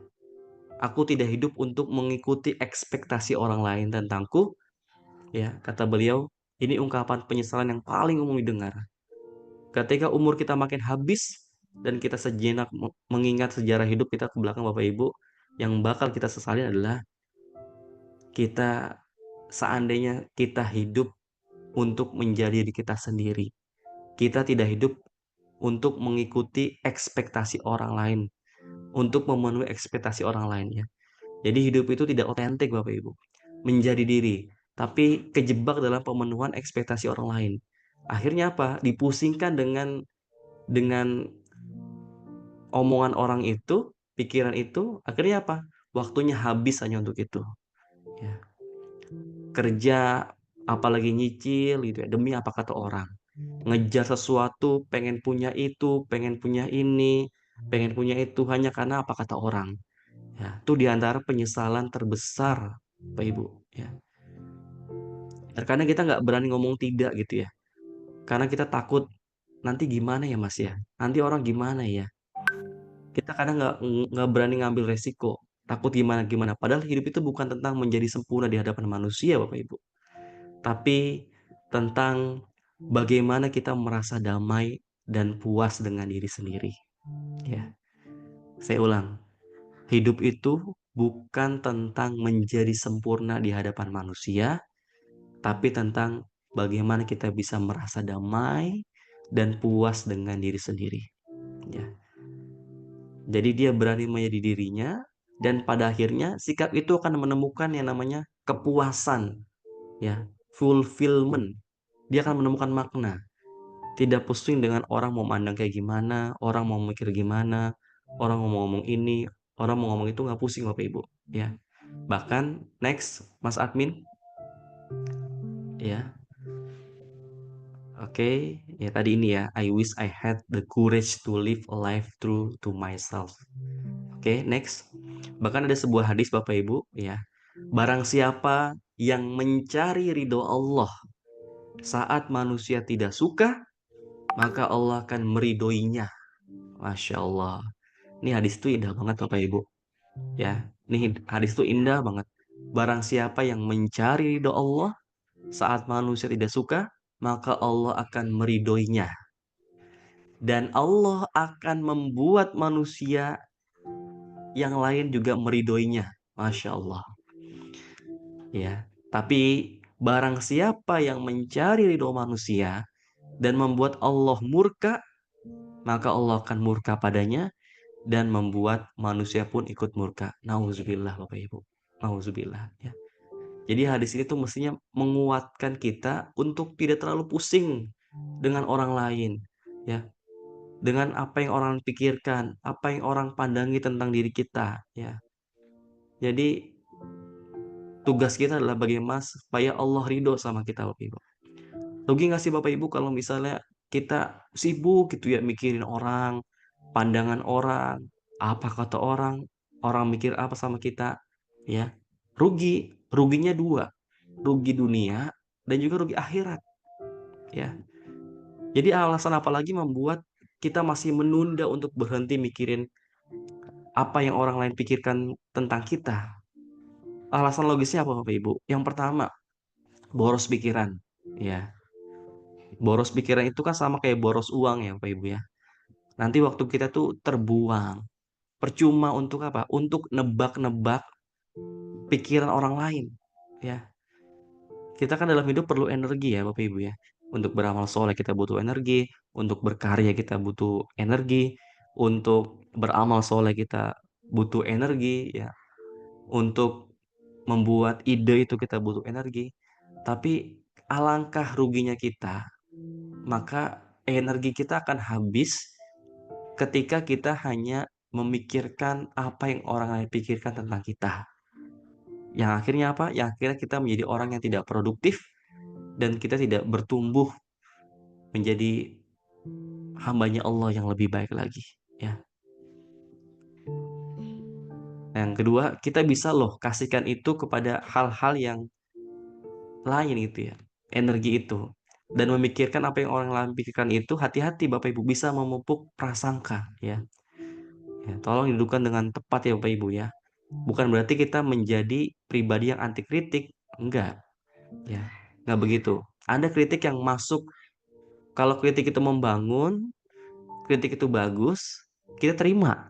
Aku tidak hidup untuk mengikuti ekspektasi orang lain tentangku. Ya, kata beliau, ini ungkapan penyesalan yang paling umum didengar. Ketika umur kita makin habis dan kita sejenak mengingat sejarah hidup kita ke belakang Bapak Ibu, yang bakal kita sesali adalah kita seandainya kita hidup untuk menjadi diri kita sendiri. Kita tidak hidup untuk mengikuti ekspektasi orang lain, untuk memenuhi ekspektasi orang lain ya. Jadi hidup itu tidak otentik Bapak Ibu. Menjadi diri, tapi kejebak dalam pemenuhan ekspektasi orang lain. Akhirnya apa? Dipusingkan dengan omongan orang itu, pikiran itu, akhirnya apa? Waktunya habis hanya untuk itu. Ya. Kerja, apalagi nyicil gitu ya, demi apa kata orang. Ngejar sesuatu, pengen punya ini, pengen punya itu hanya karena apa kata orang. Ya, itu diantara penyesalan terbesar, Pak Ibu. Ya. Karena kita nggak berani ngomong tidak gitu ya. Karena kita takut nanti gimana ya Mas ya? Nanti orang gimana ya? Kita kadang nggak berani ngambil resiko, takut gimana gimana. Padahal hidup itu bukan tentang menjadi sempurna di hadapan manusia, Bapak Ibu, tapi tentang bagaimana kita merasa damai dan puas dengan diri sendiri. Ya, saya ulang, hidup itu bukan tentang menjadi sempurna di hadapan manusia, tapi tentang bagaimana kita bisa merasa damai dan puas dengan diri sendiri. Ya. Jadi dia berani menjadi dirinya dan pada akhirnya sikap itu akan menemukan yang namanya kepuasan, ya, fulfillment. Dia akan menemukan makna. Tidak pusing dengan orang mau mandang kayak gimana, orang mau mikir gimana, orang mau ngomong ini, orang mau ngomong itu nggak pusing Bapak Ibu, ya. Bahkan next Mas Admin, ya. Oke, ya tadi ini ya, I wish I had the courage to live a life true to myself. Oke, next. Bahkan ada sebuah hadis Bapak Ibu, ya. Barang siapa yang mencari ridho Allah saat manusia tidak suka, maka Allah akan meridhoinya. Masya Allah. Ini hadis itu indah banget Bapak Ibu. Ya, ini hadis itu indah banget. Barang siapa yang mencari ridho Allah saat manusia tidak suka, maka Allah akan meridhoinya. Dan Allah akan membuat manusia yang lain juga meridhoinya. Masya Allah. Ya, tapi barang siapa yang mencari ridho manusia dan membuat Allah murka, maka Allah akan murka padanya dan membuat manusia pun ikut murka. Nauzubillah Bapak Ibu. Nauzubillah ya. Jadi hadis ini tuh mestinya menguatkan kita untuk tidak terlalu pusing dengan orang lain, ya. Dengan apa yang orang pikirkan, apa yang orang pandangi tentang diri kita, ya. Jadi tugas kita adalah bagaimana supaya Allah ridho sama kita, Bapak Ibu. Rugi nggak sih Bapak Ibu kalau misalnya kita sibuk gitu ya mikirin orang, pandangan orang, apa kata orang, orang mikir apa sama kita, ya. Ruginya dua, rugi dunia dan juga rugi akhirat, ya. Jadi alasan apa lagi membuat kita masih menunda untuk berhenti mikirin apa yang orang lain pikirkan tentang kita? Alasan logisnya apa Bapak Ibu? Yang pertama, boros pikiran, ya. Boros pikiran itu kan sama kayak boros uang ya Bapak Ibu ya. Nanti waktu kita tuh terbuang. Percuma untuk apa? Untuk nebak-nebak pikiran orang lain. Ya, kita kan dalam hidup perlu energi ya Bapak Ibu ya. Untuk beramal soleh kita butuh energi, untuk berkarya kita butuh energi, untuk beramal soleh kita butuh energi ya. Untuk membuat ide itu kita butuh energi. Tapi alangkah ruginya kita, maka energi kita akan habis ketika kita hanya memikirkan apa yang orang lain pikirkan tentang kita. Yang akhirnya apa? Yang akhirnya kita menjadi orang yang tidak produktif dan kita tidak bertumbuh menjadi hambanya Allah yang lebih baik lagi. Ya. Yang kedua, kita bisa loh kasihkan itu kepada hal-hal yang lain gitu ya. Energi itu. Dan memikirkan apa yang orang lain pikirkan itu, hati-hati Bapak Ibu bisa memupuk prasangka ya. Ya, tolong didudukkan dengan tepat ya Bapak Ibu ya. Bukan berarti kita menjadi pribadi yang anti kritik, enggak. Ya, enggak begitu. Ada kritik yang masuk, kalau kritik itu membangun, kritik itu bagus, kita terima.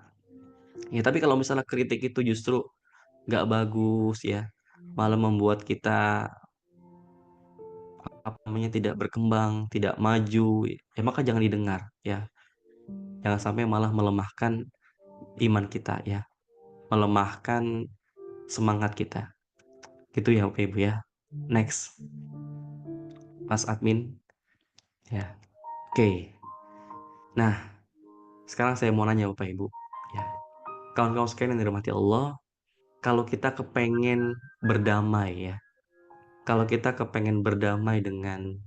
Ya, tapi kalau misalnya kritik itu justru enggak bagus ya, malah membuat kita apa namanya tidak berkembang, tidak maju, ya maka jangan didengar ya. Jangan sampai malah melemahkan iman kita ya, melemahkan semangat kita. Gitu ya Bapak Ibu ya. Next, Mas Admin. Ya. Oke. Nah, sekarang saya mau nanya Bapak Ibu. Ya. Kawan-kawan sekalian yang dirahmati Allah, kalau kita kepengen berdamai ya, kalau kita kepengen berdamai dengan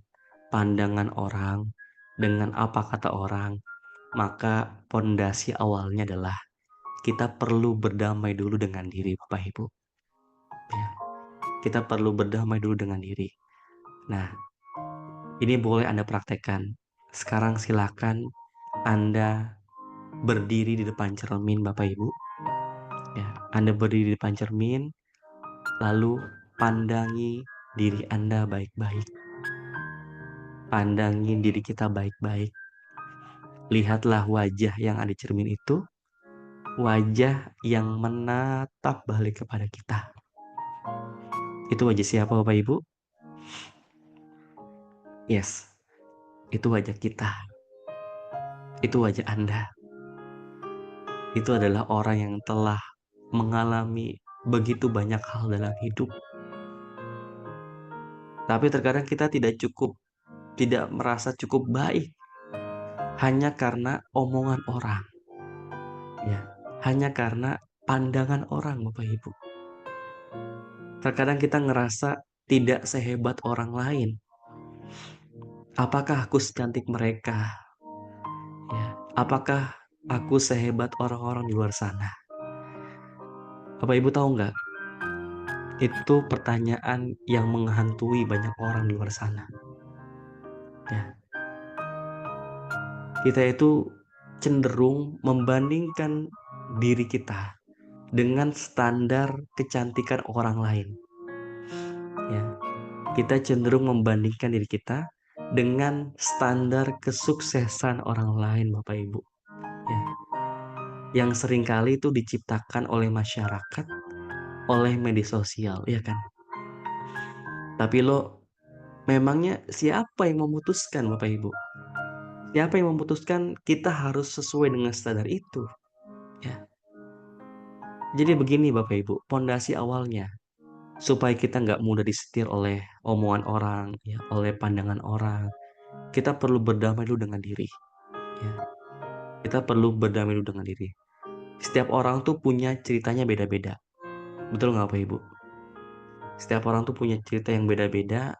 pandangan orang, dengan apa kata orang, maka pondasi awalnya adalah kita perlu berdamai dulu dengan diri Bapak Ibu. Ya. Kita perlu berdamai dulu dengan diri. Nah, ini boleh Anda praktekkan Sekarang silakan Anda berdiri di depan cermin Bapak Ibu. Ya, Anda berdiri di depan cermin, lalu pandangi diri Anda baik-baik. Pandangi diri kita baik-baik. Lihatlah wajah yang ada di cermin itu, wajah yang menatap balik kepada kita. Itu wajah siapa Bapak Ibu? Yes, itu wajah kita. Itu wajah Anda. Itu adalah orang yang telah mengalami begitu banyak hal dalam hidup. Tapi terkadang kita tidak merasa cukup baik hanya karena omongan orang. Ya, hanya karena pandangan orang Bapak Ibu. Terkadang kita ngerasa tidak sehebat orang lain. Apakah aku secantik mereka? Ya, apakah aku sehebat orang-orang di luar sana? Bapak Ibu tahu nggak? Itu pertanyaan yang menghantui banyak orang di luar sana. Ya, kita itu cenderung membandingkan diri kita dengan standar kecantikan orang lain. Ya, kita cenderung membandingkan diri kita dengan standar kesuksesan orang lain, Bapak Ibu. Ya, yang seringkali itu diciptakan oleh masyarakat, oleh media sosial, ya kan? Tapi memangnya siapa yang memutuskan, Bapak Ibu? Siapa yang memutuskan kita harus sesuai dengan standar itu? Ya. Jadi begini Bapak Ibu, pondasi awalnya supaya kita nggak mudah disetir oleh omongan orang, ya, oleh pandangan orang. Kita perlu berdamai dulu dengan diri. Ya. Kita perlu berdamai dulu dengan diri. Setiap orang tuh punya ceritanya beda-beda. Betul nggak Bapak Ibu? Setiap orang tuh punya cerita yang beda-beda.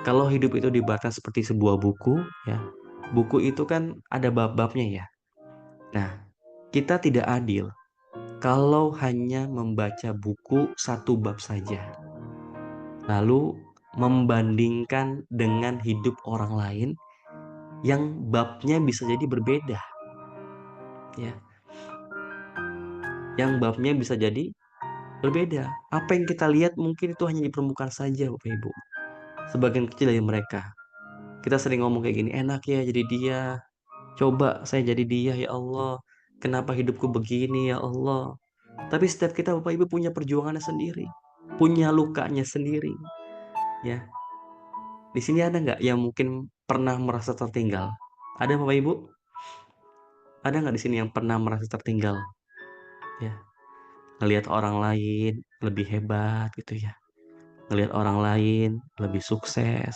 Kalau hidup itu dibaca seperti sebuah buku, ya, buku itu kan ada bab-babnya ya. Nah, kita tidak adil kalau hanya membaca buku satu bab saja, lalu membandingkan dengan hidup orang lain yang babnya bisa jadi berbeda, ya, yang babnya bisa jadi berbeda. Apa yang kita lihat mungkin itu hanya di permukaan saja, Bapak Ibu. Sebagian kecil dari mereka. Kita sering ngomong kayak gini, enak ya jadi dia. Coba saya jadi dia, ya Allah. Kenapa hidupku begini, ya Allah. Tapi setiap kita, Bapak Ibu, punya perjuangannya sendiri. Punya lukanya sendiri. Ya, di sini ada nggak yang mungkin pernah merasa tertinggal? Ada Bapak Ibu? Ada nggak di sini yang pernah merasa tertinggal? Ya, ngelihat orang lain lebih hebat gitu ya. Ngelihat orang lain lebih sukses.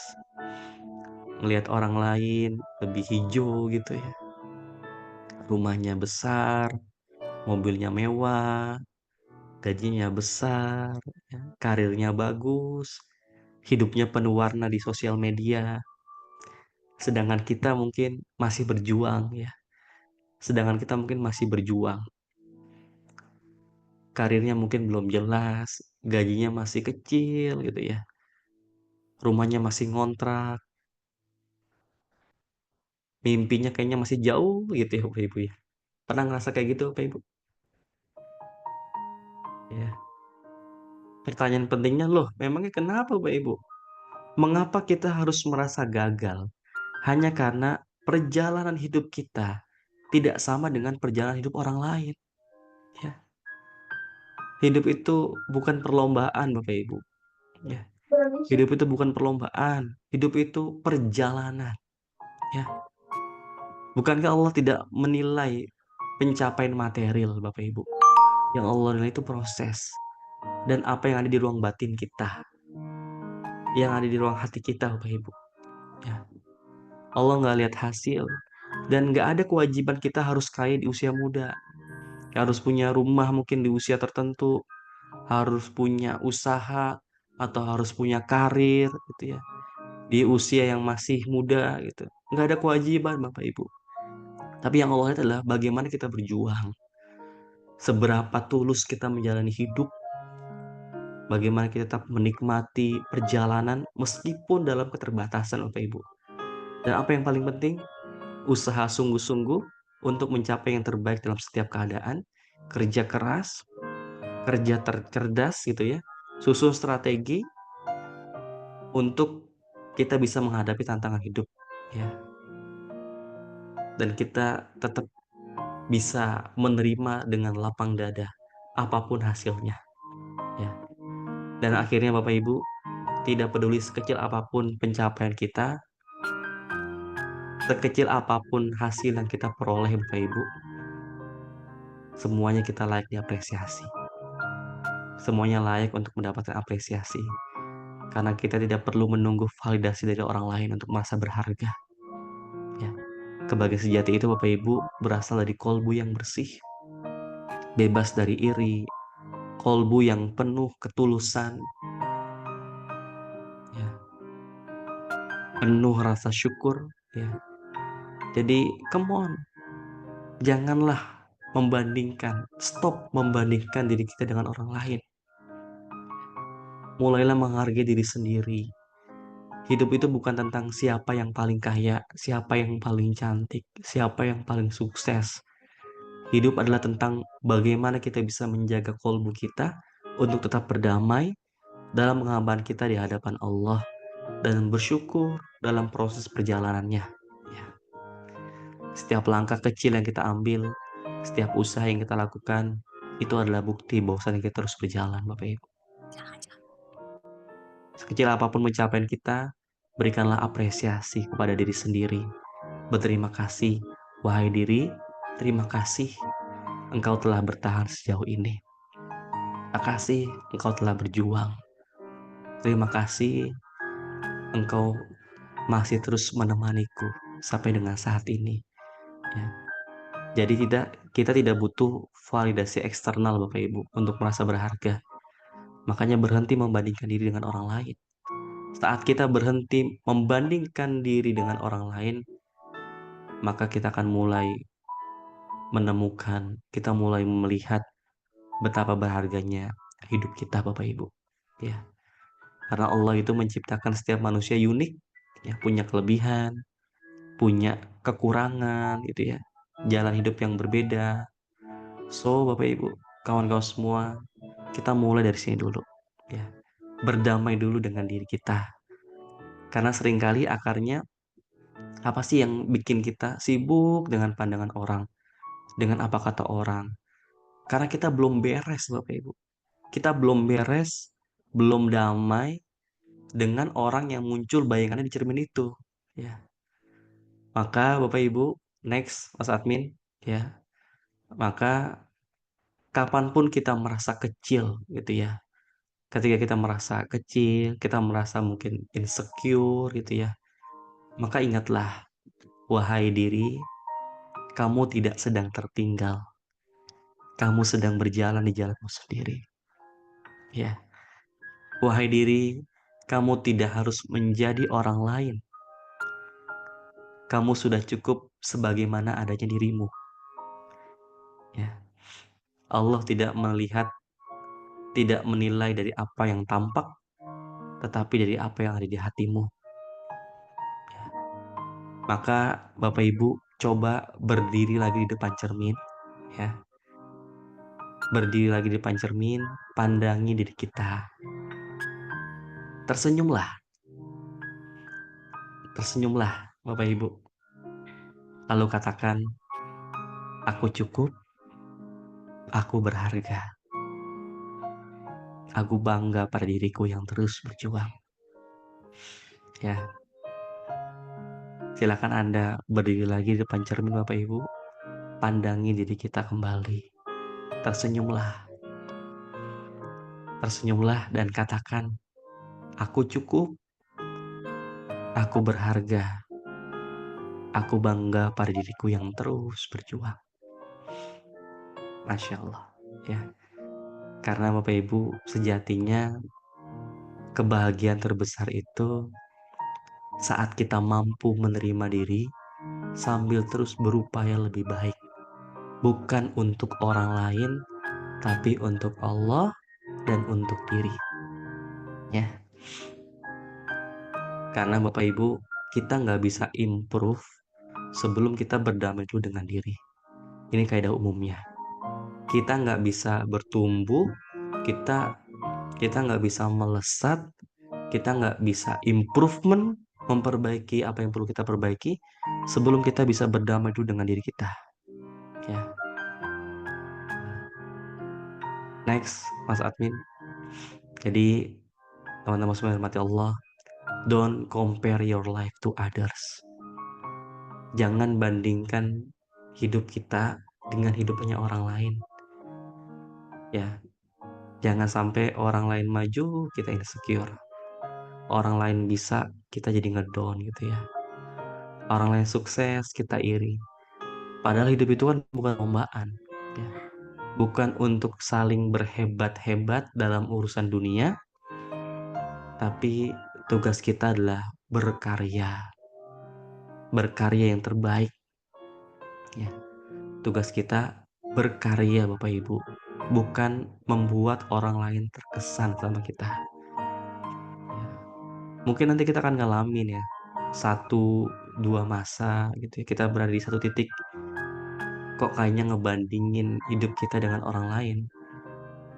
Ngelihat orang lain lebih hijau gitu ya. Rumahnya besar, mobilnya mewah, gajinya besar, ya, karirnya bagus, hidupnya penuh warna di sosial media. Sedangkan kita mungkin masih berjuang ya. Sedangkan kita mungkin masih berjuang. Karirnya mungkin belum jelas, gajinya masih kecil gitu ya. Rumahnya masih ngontrak, mimpinya kayaknya masih jauh gitu ya Bapak Ibu ya. Pernah ngerasa kayak gitu Bapak Ibu? Ya. Pertanyaan pentingnya memangnya kenapa Bapak Ibu? Mengapa kita harus merasa gagal? Hanya karena perjalanan hidup kita tidak sama dengan perjalanan hidup orang lain. Ya. Hidup itu bukan perlombaan Bapak Ibu. Ya. Hidup itu bukan perlombaan. Hidup itu perjalanan. Ya. Bukankah Allah tidak menilai pencapaian material Bapak Ibu? Yang Allah nilai itu proses. Dan apa yang ada di ruang batin kita. Yang ada di ruang hati kita Bapak Ibu. Ya. Allah nggak lihat hasil. Dan nggak ada kewajiban kita harus kaya di usia muda. Harus punya rumah mungkin di usia tertentu. Harus punya usaha. Atau harus punya karir gitu ya. Di usia yang masih muda gitu. Nggak ada kewajiban Bapak Ibu. Tapi yang Allah lihat adalah bagaimana kita berjuang. Seberapa tulus kita menjalani hidup. Bagaimana kita tetap menikmati perjalanan meskipun dalam keterbatasan Bapak Ibu. Dan apa yang paling penting? usaha sungguh-sungguh untuk mencapai yang terbaik dalam setiap keadaan, kerja keras, kerja cerdas gitu ya, susun strategi untuk kita bisa menghadapi tantangan hidup ya. Dan kita tetap bisa menerima dengan lapang dada apapun hasilnya ya. Dan akhirnya Bapak Ibu, tidak peduli sekecil apapun pencapaian kita, sekecil apapun hasil yang kita peroleh Bapak Ibu, semuanya kita layak diapresiasi. Semuanya layak untuk mendapatkan apresiasi. Karena kita tidak perlu menunggu validasi dari orang lain untuk merasa berharga. Ya. Kebahagiaan sejati itu Bapak Ibu berasal dari kolbu yang bersih, bebas dari iri, kolbu yang penuh ketulusan, ya, penuh rasa syukur. Ya. Jadi come on, janganlah membandingkan, stop membandingkan diri kita dengan orang lain. Mulailah menghargai diri sendiri. Hidup itu bukan tentang siapa yang paling kaya, siapa yang paling cantik, siapa yang paling sukses. Hidup adalah tentang bagaimana kita bisa menjaga kolbu kita untuk tetap berdamai dalam pengambahan kita di hadapan Allah dan bersyukur dalam proses perjalanannya. Ya. Setiap langkah kecil yang kita ambil, setiap usaha yang kita lakukan, itu adalah bukti bahwasanya kita terus berjalan, Bapak Ibu. Sekecil apapun pencapaian kita, berikanlah apresiasi kepada diri sendiri. Berterima kasih, wahai diri, terima kasih engkau telah bertahan sejauh ini. Terima kasih engkau telah berjuang. Terima kasih engkau masih terus menemaniku sampai dengan saat ini. Ya. Jadi kita tidak butuh validasi eksternal Bapak Ibu untuk merasa berharga. Makanya berhenti membandingkan diri dengan orang lain. Saat kita berhenti membandingkan diri dengan orang lain, maka kita akan mulai menemukan, kita mulai melihat betapa berharganya hidup kita Bapak Ibu. Ya. Karena Allah itu menciptakan setiap manusia unik, ya, punya kelebihan, punya kekurangan gitu ya. Jalan hidup yang berbeda. So, Bapak Ibu, kawan-kawan semua, kita mulai dari sini dulu. Ya. Berdamai dulu dengan diri kita. Karena seringkali akarnya apa sih yang bikin kita sibuk dengan pandangan orang, dengan apa kata orang? Karena kita belum beres, Bapak Ibu. Kita belum beres, belum damai dengan orang yang muncul bayangannya di cermin itu. Ya. Maka Bapak Ibu, next Mas Admin, ya. Maka kapanpun kita merasa kecil gitu ya. Ketika kita merasa kecil, kita merasa mungkin insecure gitu ya. Maka ingatlah, wahai diri, kamu tidak sedang tertinggal. Kamu sedang berjalan di jalanmu sendiri. Ya. Wahai diri, kamu tidak harus menjadi orang lain. Kamu sudah cukup sebagaimana adanya dirimu. Ya. Allah tidak melihat, tidak menilai dari apa yang tampak, tetapi dari apa yang ada di hatimu. Ya. Maka Bapak Ibu coba berdiri lagi di depan cermin, ya. Berdiri lagi di depan cermin, pandangi diri kita. Tersenyumlah. Tersenyumlah, Bapak Ibu. Lalu katakan, aku cukup, aku berharga. Aku bangga pada diriku yang terus berjuang. Ya, silakan Anda berdiri lagi di depan cermin Bapak Ibu. Pandangi diri kita kembali. Tersenyumlah. Tersenyumlah dan katakan, aku cukup, aku berharga. Aku bangga pada diriku yang terus berjuang. Masya Allah. Ya, karena Bapak Ibu sejatinya kebahagiaan terbesar itu saat kita mampu menerima diri sambil terus berupaya lebih baik. Bukan untuk orang lain, tapi untuk Allah dan untuk diri. Ya. Karena Bapak Ibu, kita nggak bisa improve, sebelum kita berdamai dulu dengan diri. Ini kaidah umumnya. Kita nggak bisa bertumbuh, kita kita nggak bisa melesat, kita nggak bisa improvement, memperbaiki apa yang perlu kita perbaiki sebelum kita bisa berdamai dulu dengan diri kita. Ya, next, Mas Admin. Jadi teman-teman semua yang hormati Allah, don't compare your life to others. Jangan bandingkan hidup kita dengan hidupnya orang lain. Ya, jangan sampai orang lain maju, kita insecure. Orang lain bisa, kita jadi ngedown gitu ya. Orang lain sukses, kita iri. Padahal hidup itu kan bukan lombaan. Ya. Bukan untuk saling berhebat-hebat dalam urusan dunia, tapi tugas kita adalah berkarya. Berkarya yang terbaik. Ya. Tugas kita berkarya Bapak Ibu. Bukan membuat orang lain terkesan sama kita. Ya. Mungkin nanti kita akan ngalamin ya. Satu, dua masa gitu ya. Kita berada di satu titik. Kok kayaknya ngebandingin hidup kita dengan orang lain.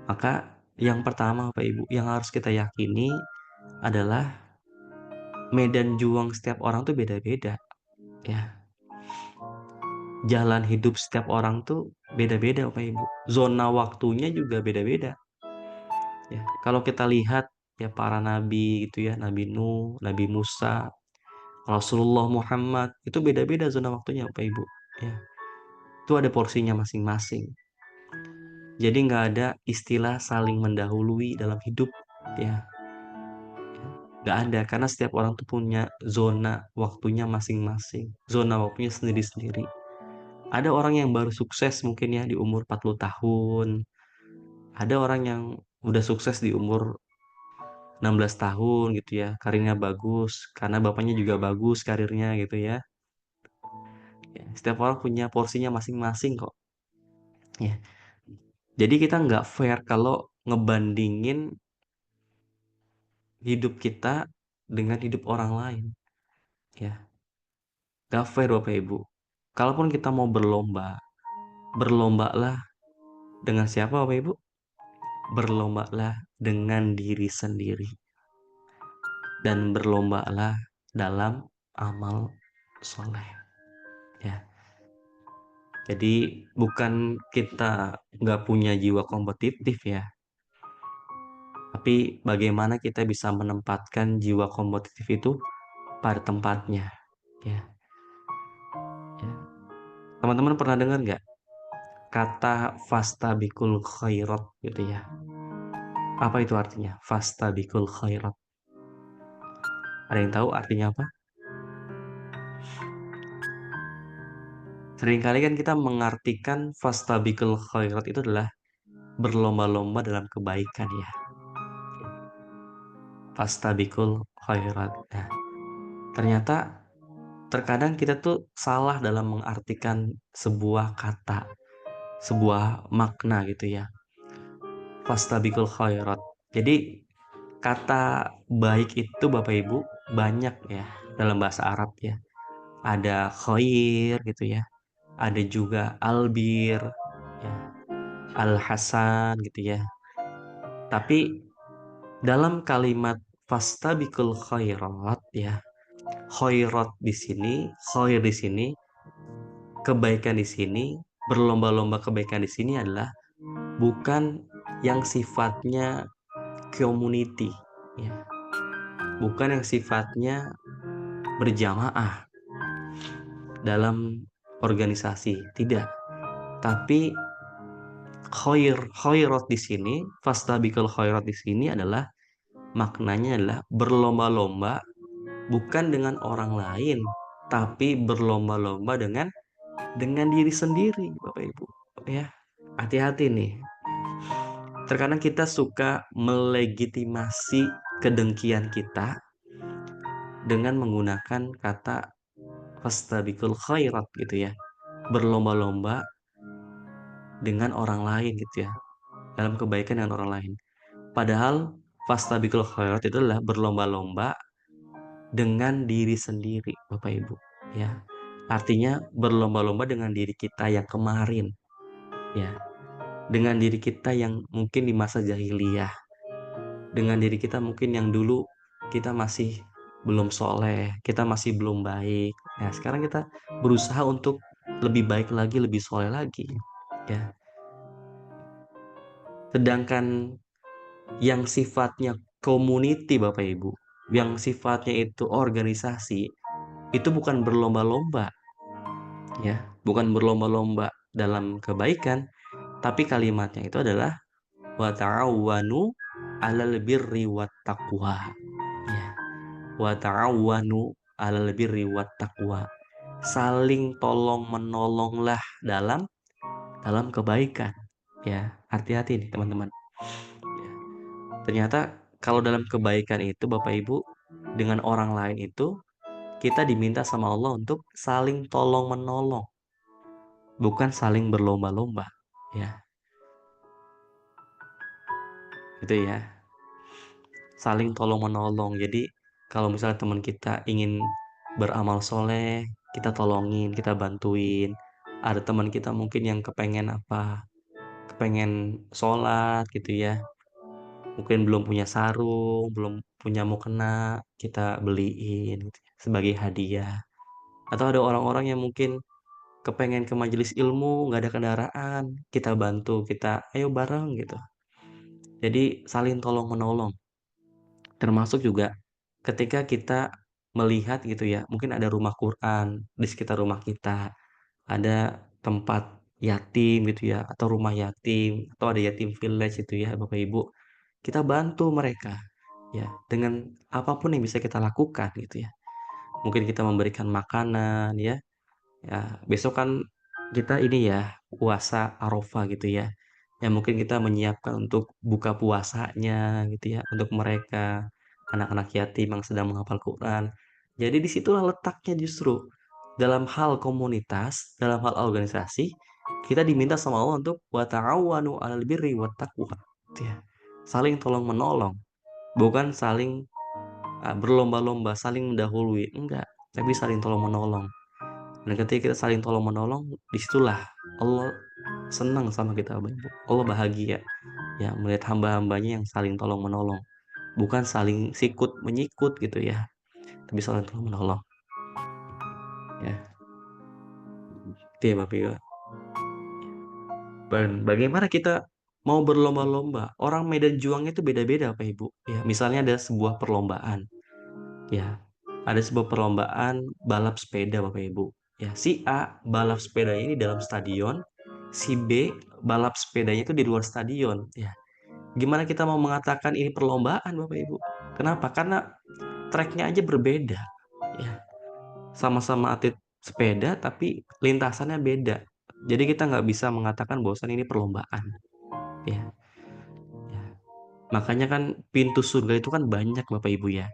Maka yang pertama Bapak Ibu, yang harus kita yakini adalah medan juang setiap orang tuh beda-beda ya. Jalan hidup setiap orang tuh beda-beda Bapak Ibu. Zona waktunya juga beda-beda. Ya, kalau kita lihat ya para nabi gitu ya, Nabi Nuh, Nabi Musa, Rasulullah Muhammad, itu beda-beda zona waktunya Bapak Ibu. Ya, itu ada porsinya masing-masing. Jadi nggak ada istilah saling mendahului dalam hidup ya. Nggak ada, karena setiap orang tuh punya zona waktunya masing-masing. Zona waktunya sendiri-sendiri. Ada orang yang baru sukses mungkin ya di umur 40 tahun. Ada orang yang udah sukses di umur 16 tahun gitu ya. Karirnya bagus, karena bapaknya juga bagus karirnya gitu ya. Ya, setiap orang punya porsinya masing-masing kok. Ya. Jadi kita nggak fair kalau ngebandingin hidup kita dengan hidup orang lain. Ya, nggak fair Bapak Ibu. Kalaupun kita mau berlomba, berlombalah dengan siapa Bapak Ibu? Berlombalah dengan diri sendiri. Dan berlombalah dalam amal soleh. Ya. Jadi bukan kita nggak punya jiwa kompetitif ya. Tapi bagaimana kita bisa menempatkan jiwa kompetitif itu pada tempatnya. Ya. Ya. Teman-teman pernah dengar nggak kata fastabikul khairat gitu ya? Apa itu artinya? Fastabikul khairat. Ada yang tahu artinya apa? Seringkali kan kita mengartikan fastabikul khairat itu adalah berlomba-lomba dalam kebaikan ya. Fastabikul khairat. Nah, ternyata terkadang kita tuh salah dalam mengartikan sebuah kata, sebuah makna gitu ya. Fastabikul khairat. Jadi kata baik itu Bapak Ibu banyak ya dalam bahasa Arab ya. Ada khair gitu ya. Ada juga albir, ya, al-hasan gitu ya. Tapi dalam kalimat fastabikul khairat ya, khairat di sini, khair di sini, kebaikan di sini, berlomba-lomba kebaikan di sini adalah bukan yang sifatnya community ya. Bukan yang sifatnya berjamaah dalam organisasi, tidak. Tapi khairat di sini, fastabikul khairat di sini adalah maknanya adalah berlomba-lomba bukan dengan orang lain, tapi berlomba-lomba dengan diri sendiri, Bapak Ibu. Ya, hati-hati nih. Terkadang kita suka melegitimasi kedengkian kita dengan menggunakan kata fastabikul khairat gitu ya. Berlomba-lomba dengan orang lain gitu ya. Dalam kebaikan dengan orang lain. Padahal fastabikul khairat itu adalah berlomba-lomba dengan diri sendiri, Bapak Ibu. Ya. Artinya berlomba-lomba dengan diri kita yang kemarin, ya. Dengan diri kita yang mungkin di masa jahiliyah, dengan diri kita mungkin yang dulu kita masih belum soleh, kita masih belum baik. Nah, sekarang kita berusaha untuk lebih baik lagi, lebih soleh lagi, ya. Sedangkan yang sifatnya community Bapak Ibu, yang sifatnya itu organisasi, itu bukan berlomba-lomba, ya, bukan berlomba-lomba dalam kebaikan, tapi kalimatnya itu adalah wa ta'awwanu 'alal birri wat taqwa. Ya, wa ta'awwanu 'alal birri wat taqwa. Saling tolong menolonglah dalam kebaikan. Ya, hati-hati nih teman-teman. Ya, ternyata kalau dalam kebaikan itu Bapak Ibu dengan orang lain itu kita diminta sama Allah untuk saling tolong menolong, bukan saling berlomba-lomba. Ya, gitu ya. Saling tolong menolong. Jadi kalau misalnya teman kita ingin beramal soleh, kita tolongin, kita bantuin. Ada teman kita mungkin yang kepengen apa, kepengen sholat gitu ya. Mungkin belum punya sarung, belum punya mukena, kita beliin gitu ya, sebagai hadiah. Atau ada orang-orang yang mungkin kepengen ke majelis ilmu, nggak ada kendaraan, kita bantu, kita ayo bareng gitu. Jadi saling tolong menolong. Termasuk juga ketika kita melihat gitu ya, mungkin ada rumah Quran di sekitar rumah kita, ada tempat yatim gitu ya, atau rumah yatim, atau ada yatim village itu ya, Bapak Ibu. Kita bantu mereka ya dengan apapun yang bisa kita lakukan gitu ya. Mungkin kita memberikan makanan ya. Ya, besok kan kita ini ya, puasa Arafah gitu ya. Ya mungkin kita menyiapkan untuk buka puasanya gitu ya, untuk mereka, anak-anak yatim yang sedang menghafal Quran. Jadi disitulah letaknya justru. Dalam hal komunitas, dalam hal organisasi, kita diminta sama Allah untuk wa ta'awanu 'alal birri wat taqwa. Gitu ya. Saling tolong menolong, bukan saling berlomba-lomba, saling mendahului, enggak, tapi saling tolong menolong. Dan ketika kita saling tolong menolong, disitulah Allah senang sama kita, Bapak Ibu. Allah bahagia ya melihat hamba-hambanya yang saling tolong menolong, bukan saling sikut menyikut gitu ya, tapi saling tolong menolong. Ya, itu ya Bapak Ibu. Dan bagaimana kita mau berlomba-lomba? Orang medan juangnya itu beda-beda, Bapak Ibu. Ya, misalnya ada sebuah perlombaan. Ya, ada sebuah perlombaan balap sepeda Bapak Ibu. Ya, si A balap sepeda ini dalam stadion, si B balap sepedanya itu di luar stadion. Ya, gimana kita mau mengatakan ini perlombaan Bapak Ibu? Kenapa? Karena treknya aja berbeda. Ya, sama-sama atlet sepeda tapi lintasannya beda. Jadi kita nggak bisa mengatakan bahwasan ini perlombaan. Ya, ya. Makanya kan pintu surga itu kan banyak Bapak Ibu ya.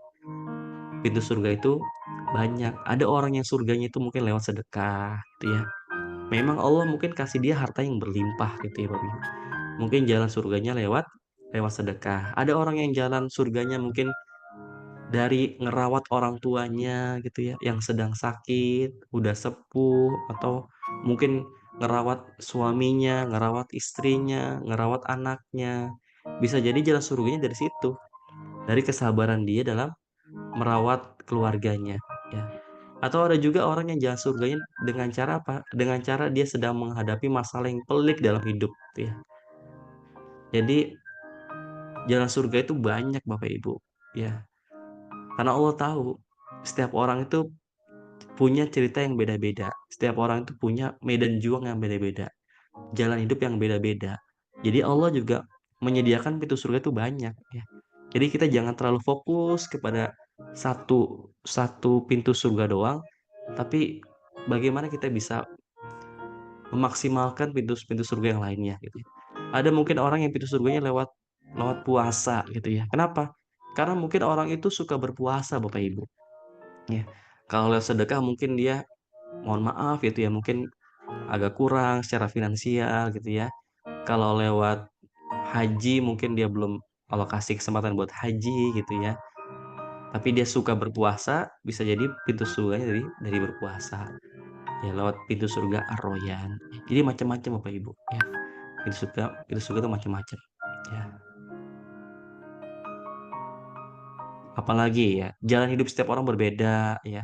Pintu surga itu banyak. Ada orang yang surganya itu mungkin lewat sedekah, gitu ya. Memang Allah mungkin kasih dia harta yang berlimpah, gitu ya, Bapak Ibu. Mungkin jalan surganya lewat lewat sedekah. Ada orang yang jalan surganya mungkin dari ngerawat orang tuanya, gitu ya, yang sedang sakit, udah sepuh, atau mungkin ngerawat suaminya, ngerawat istrinya, ngerawat anaknya. Bisa jadi jalan surganya dari situ, dari kesabaran dia dalam merawat keluarganya, ya. Atau ada juga orang yang jalan surganya dengan cara apa? Dengan cara dia sedang menghadapi masalah yang pelik dalam hidup, gitu ya. Jadi jalan surga itu banyak Bapak Ibu, ya. Karena Allah tahu setiap orang itu punya cerita yang beda-beda. Setiap orang itu punya medan juang yang beda-beda, jalan hidup yang beda-beda. Jadi Allah juga menyediakan pintu surga itu banyak, ya. Jadi kita jangan terlalu fokus kepada satu satu pintu surga doang, tapi bagaimana kita bisa memaksimalkan pintu-pintu surga yang lainnya gitu ya. Ada mungkin orang yang pintu surganya lewat lewat puasa gitu ya. Kenapa? Karena mungkin orang itu suka berpuasa Bapak Ibu. Ya. Kalau lewat sedekah mungkin dia mohon maaf gitu ya, mungkin agak kurang secara finansial gitu ya. Kalau lewat haji mungkin dia belum Allah kasih kesempatan buat haji gitu ya. Tapi dia suka berpuasa, bisa jadi pintu surganya dari berpuasa. ya, lewat pintu surga Ar-Royan. Jadi macam-macam Bapak Ibu ya. Pintu surga itu macam-macam ya. Apalagi ya, jalan hidup setiap orang berbeda ya.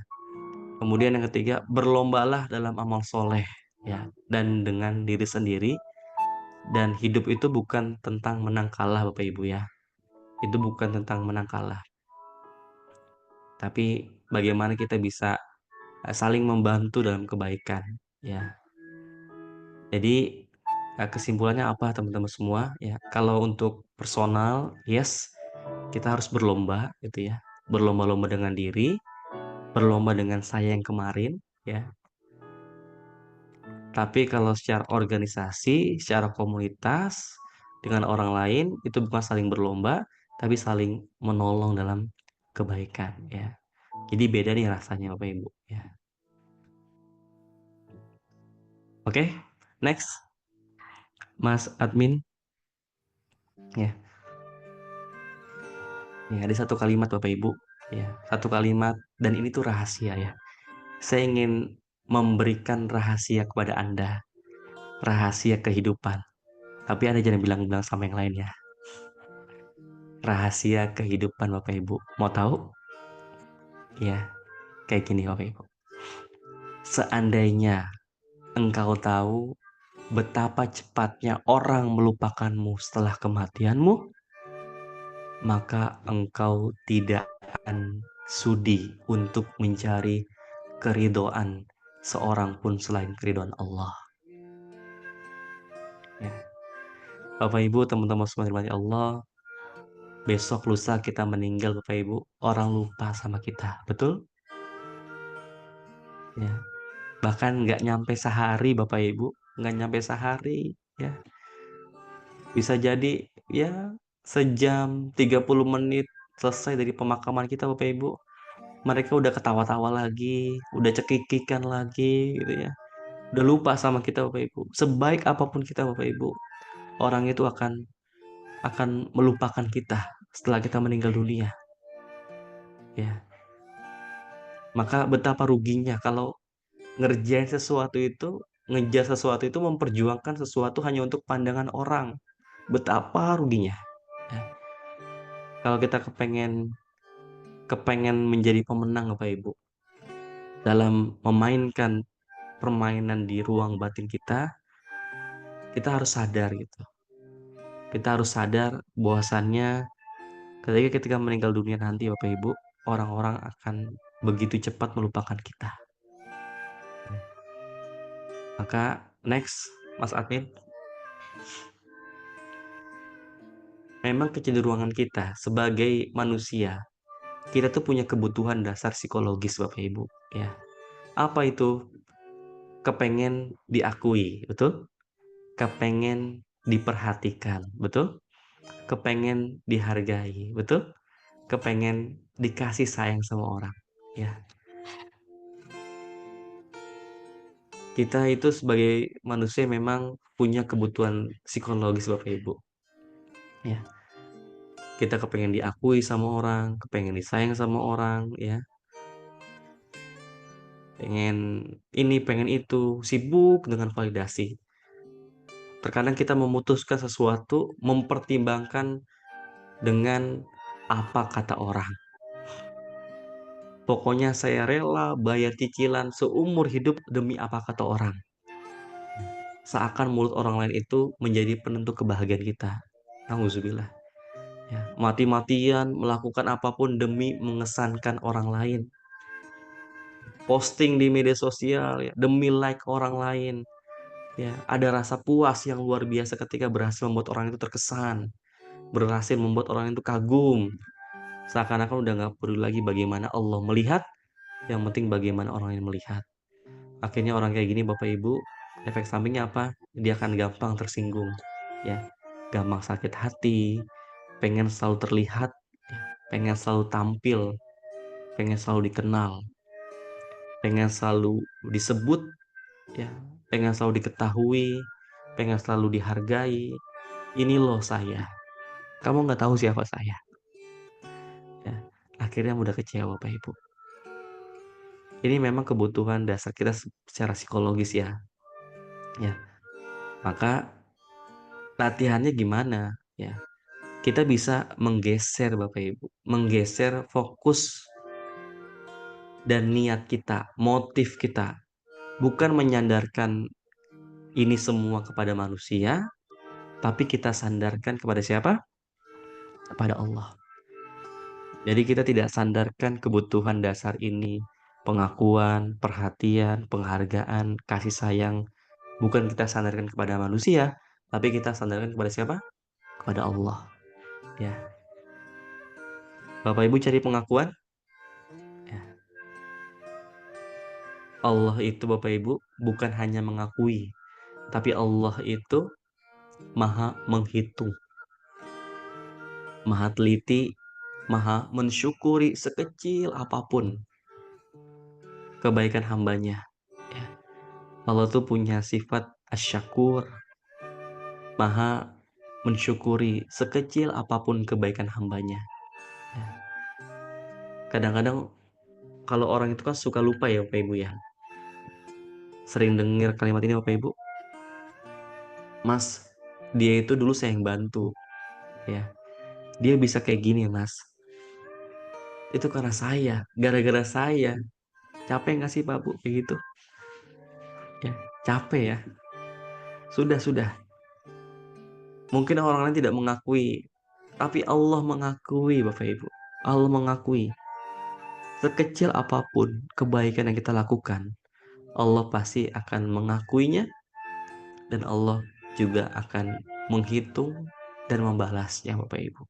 Kemudian yang ketiga, berlombalah dalam amal soleh ya, dan dengan diri sendiri. Dan hidup itu bukan tentang menang kalah Bapak Ibu ya. Itu bukan tentang menang kalah. Tapi bagaimana kita bisa saling membantu dalam kebaikan ya. Jadi kesimpulannya apa teman-teman semua ya? Kalau untuk personal, yes, kita harus berlomba gitu ya. Berlomba-lomba dengan diri, berlomba dengan saya yang kemarin ya. Tapi kalau secara organisasi, secara komunitas dengan orang lain itu bukan saling berlomba, tapi saling menolong dalam kebaikan ya. Jadi beda nih rasanya Bapak Ibu ya. Oke, next Mas Admin ya. Ya, ada satu kalimat Bapak Ibu ya, satu kalimat dan ini tuh rahasia ya. Saya ingin memberikan rahasia kepada Anda, rahasia kehidupan. Tapi Anda jangan bilang-bilang sama yang lain ya. Rahasia kehidupan Bapak Ibu. Mau tahu? Ya, kayak gini Bapak Ibu. Seandainya engkau tahu betapa cepatnya orang melupakanmu setelah kematianmu, maka engkau tidak akan sudi untuk mencari keridoan seorang pun selain keridoan Allah. Ya. Bapak Ibu, teman-teman semua dirahmati Allah, besok lusa kita meninggal Bapak Ibu, orang lupa sama kita, betul? Ya. Bahkan nggak nyampe sehari Bapak Ibu, nggak nyampe sehari, ya. Bisa jadi ya sejam 30 menit selesai dari pemakaman kita Bapak Ibu. Mereka udah ketawa-tawa lagi, udah cekikikan lagi gitu ya. Udah lupa sama kita Bapak Ibu. Sebaik apapun kita Bapak Ibu, orang itu akan melupakan kita setelah kita meninggal dunia. Ya. Maka betapa ruginya kalau ngerjain sesuatu itu, ngejar sesuatu itu, memperjuangkan sesuatu hanya untuk pandangan orang. Betapa ruginya. Ya. Kalau kita kepengen menjadi pemenang Bapak Ibu dalam memainkan permainan di ruang batin kita harus sadar gitu. Kita harus sadar bahwasannya ketika meninggal dunia nanti Bapak Ibu, orang-orang akan begitu cepat melupakan kita. Maka next, Mas Admin, memang kecenderungan kita sebagai manusia, kita tuh punya kebutuhan dasar psikologis Bapak Ibu, ya. Apa itu? Kepengen diakui, betul? Kepengen diperhatikan, betul? Kepengen dihargai, betul? Kepengen dikasih sayang sama orang, ya. Kita itu sebagai manusia memang punya kebutuhan psikologis Bapak Ibu. Ya, kita kepengen diakui sama orang, kepengen disayang sama orang, ya. Pengen ini, pengen itu, sibuk dengan validasi. Terkadang kita memutuskan sesuatu, mempertimbangkan dengan apa kata orang. Pokoknya saya rela bayar cicilan seumur hidup demi apa kata orang. Seakan mulut orang lain itu menjadi penentu kebahagiaan kita. Nauzubillah. Ya, mati-matian melakukan apapun demi mengesankan orang lain. Posting di media sosial ya, demi like orang lain. Ya, ada rasa puas yang luar biasa ketika berhasil membuat orang itu terkesan, berhasil membuat orang itu kagum. Seakan-akan udah nggak peduli lagi bagaimana Allah melihat, yang penting bagaimana orang lain melihat. Akhirnya orang kayak gini Bapak Ibu, efek sampingnya apa? Dia akan gampang tersinggung, ya, gampang sakit hati, pengen selalu terlihat, ya, pengen selalu tampil, pengen selalu dikenal, pengen selalu disebut, ya, pengen selalu diketahui, pengen selalu dihargai. Ini loh saya, kamu nggak tahu siapa saya, ya. Akhirnya mudah kecewa Bapak Ibu. Ini memang kebutuhan dasar kita secara psikologis ya. Ya, maka latihannya gimana? Ya, kita bisa menggeser Bapak Ibu, menggeser fokus dan niat kita, motif kita, bukan menyandarkan ini semua kepada manusia, tapi kita sandarkan kepada siapa? Kepada Allah. Jadi kita tidak sandarkan kebutuhan dasar ini, pengakuan, perhatian, penghargaan, kasih sayang, bukan kita sandarkan kepada manusia, tapi kita sandarkan kepada siapa? Kepada Allah. Ya, Bapak Ibu cari pengakuan. Ya. Allah itu Bapak Ibu bukan hanya mengakui, tapi Allah itu maha menghitung, maha teliti, maha mensyukuri sekecil apapun kebaikan hambanya. Ya. Allah tuh punya sifat asyakur, maha mensyukuri sekecil apapun kebaikan hambanya. Ya. Kadang-kadang kalau orang itu kan suka lupa ya Bapak Ibu ya. Sering dengar kalimat ini Bapak Ibu. Mas, dia itu dulu saya yang bantu. Ya, dia bisa kayak gini Mas. Itu karena saya, gara-gara saya. Capek nggak sih Pak Bu kayak gitu? Ya, capek ya. Sudah. Mungkin orang lain tidak mengakui, tapi Allah mengakui Bapak Ibu. Allah mengakui. Sekecil apapun kebaikan yang kita lakukan, Allah pasti akan mengakuinya dan Allah juga akan menghitung dan membalasnya Bapak Ibu.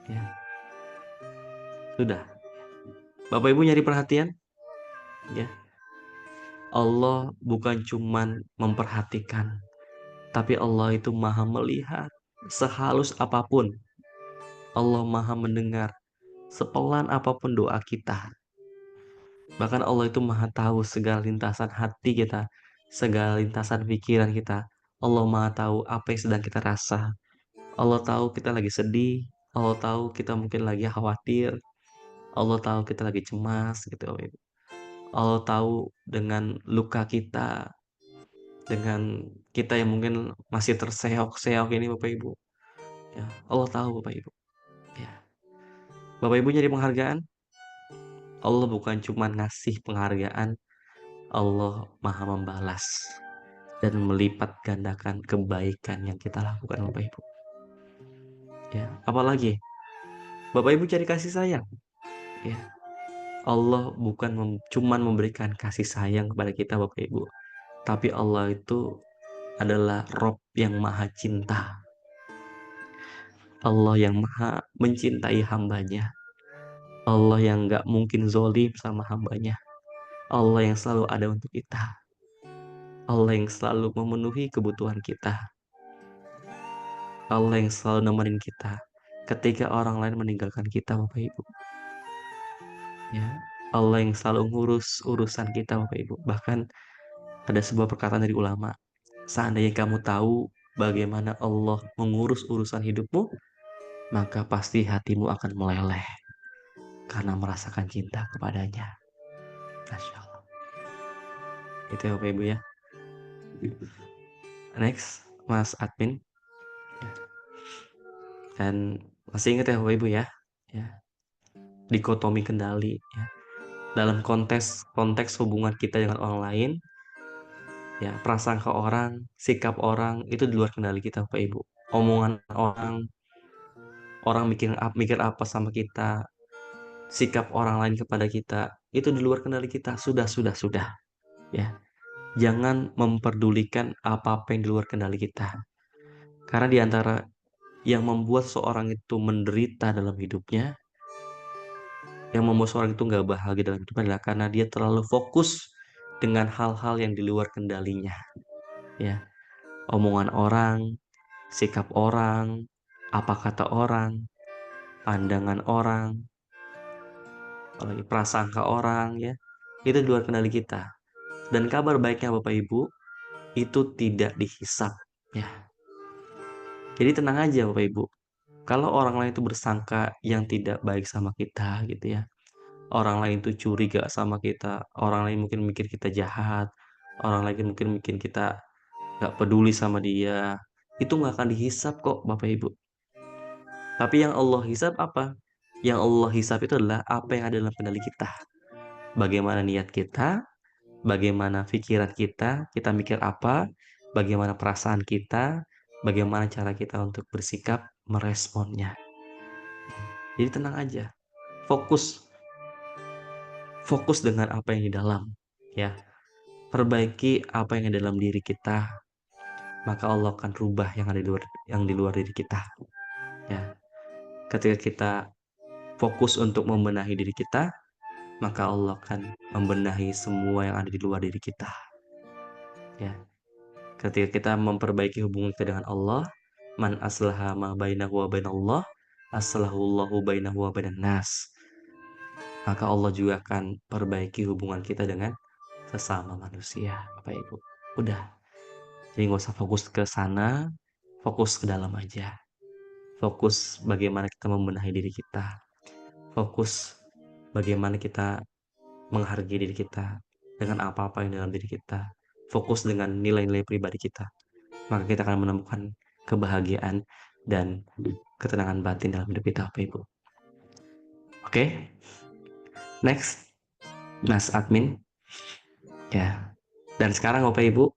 Ya, sudah. Bapak Ibu nyari perhatian? Ya. Allah bukan cuman memperhatikan, tapi Allah itu maha melihat sehalus apapun. Allah maha mendengar sepelan apapun doa kita. Bahkan Allah itu maha tahu segala lintasan hati kita, segala lintasan pikiran kita. Allah maha tahu apa yang sedang kita rasa. Allah tahu kita lagi sedih. Allah tahu kita mungkin lagi khawatir. Allah tahu kita lagi cemas gitu. Allah tahu dengan luka kita, dengan kita yang mungkin masih terseok-seok ini Bapak Ibu. Ya, Allah tahu Bapak Ibu. Ya. Bapak Ibu nyari penghargaan, Allah bukan cuma ngasih penghargaan, Allah maha membalas dan melipat gandakan kebaikan yang kita lakukan Bapak Ibu. Ya, apalagi Bapak Ibu cari kasih sayang. Ya, Allah bukan cuman memberikan kasih sayang kepada kita Bapak Ibu, tapi Allah itu adalah Rob yang maha cinta. Allah yang maha mencintai hambanya. Allah yang gak mungkin zolim sama hambanya. Allah yang selalu ada untuk kita. Allah yang selalu memenuhi kebutuhan kita. Allah yang selalu nemenin kita ketika orang lain meninggalkan kita Bapak Ibu. Ya, Allah yang selalu ngurus urusan kita Bapak Ibu. Bahkan ada sebuah perkataan dari ulama, seandainya kamu tahu bagaimana Allah mengurus urusan hidupmu, maka pasti hatimu akan meleleh karena merasakan cinta kepadanya. Masya Allah. Itu ya Bapak Ibu ya. Next, Mas Admin. Dan masih ingat ya Bapak Ibu ya. Ya, dikotomi kendali ya. Dalam konteks hubungan kita dengan orang lain, ya, prasangka orang, sikap orang itu di luar kendali kita Bapak Ibu. Omongan orang mikir apa sama kita, sikap orang lain kepada kita itu di luar kendali kita. Sudah. Ya. Jangan memperdulikan apa-apa yang di luar kendali kita. Karena di antara yang membuat seorang itu menderita dalam hidupnya, yang membuat seorang itu nggak bahagia dalam hidupnya adalah karena dia terlalu fokus dengan hal-hal yang di luar kendalinya. Ya, omongan orang, sikap orang, apa kata orang, pandangan orang, apalagi prasangka orang ya, itu di luar kendali kita. Dan kabar baiknya Bapak Ibu, itu tidak dihisap ya. Jadi tenang aja Bapak Ibu. Kalau orang lain itu bersangka yang tidak baik sama kita gitu ya, orang lain itu curiga sama kita, orang lain mungkin mikir kita jahat, orang lain mungkin mikir kita nggak peduli sama dia, itu nggak akan dihisap kok Bapak Ibu. Tapi yang Allah hisap apa? Yang Allah hisap itu adalah apa yang ada dalam kendali kita. Bagaimana niat kita, bagaimana pikiran kita mikir apa, bagaimana perasaan kita, bagaimana cara kita untuk bersikap meresponnya. Jadi tenang aja, fokus, fokus dengan apa yang di dalam, ya. Perbaiki apa yang ada dalam diri kita, maka Allah akan rubah yang di luar diri kita, ya. Ketika kita fokus untuk membenahi diri kita, maka Allah akan membenahi semua yang ada di luar diri kita, ya. Ketika kita memperbaiki hubungan kita dengan Allah, man aslaha ma bainahu wa bainallah, aslahullahu bainahu wa bainan nas. Maka Allah juga akan perbaiki hubungan kita dengan sesama manusia, Bapak Ibu. Udah, jadi nggak usah fokus ke sana, fokus ke dalam aja. Fokus bagaimana kita membenahi diri kita. Fokus bagaimana kita menghargai diri kita dengan apa-apa yang dalam diri kita. Fokus dengan nilai-nilai pribadi kita. Maka kita akan menemukan kebahagiaan dan ketenangan batin dalam hidup kita, Bapak Ibu. Oke, next, Mas Admin. Ya, dan sekarang Bapak Ibu,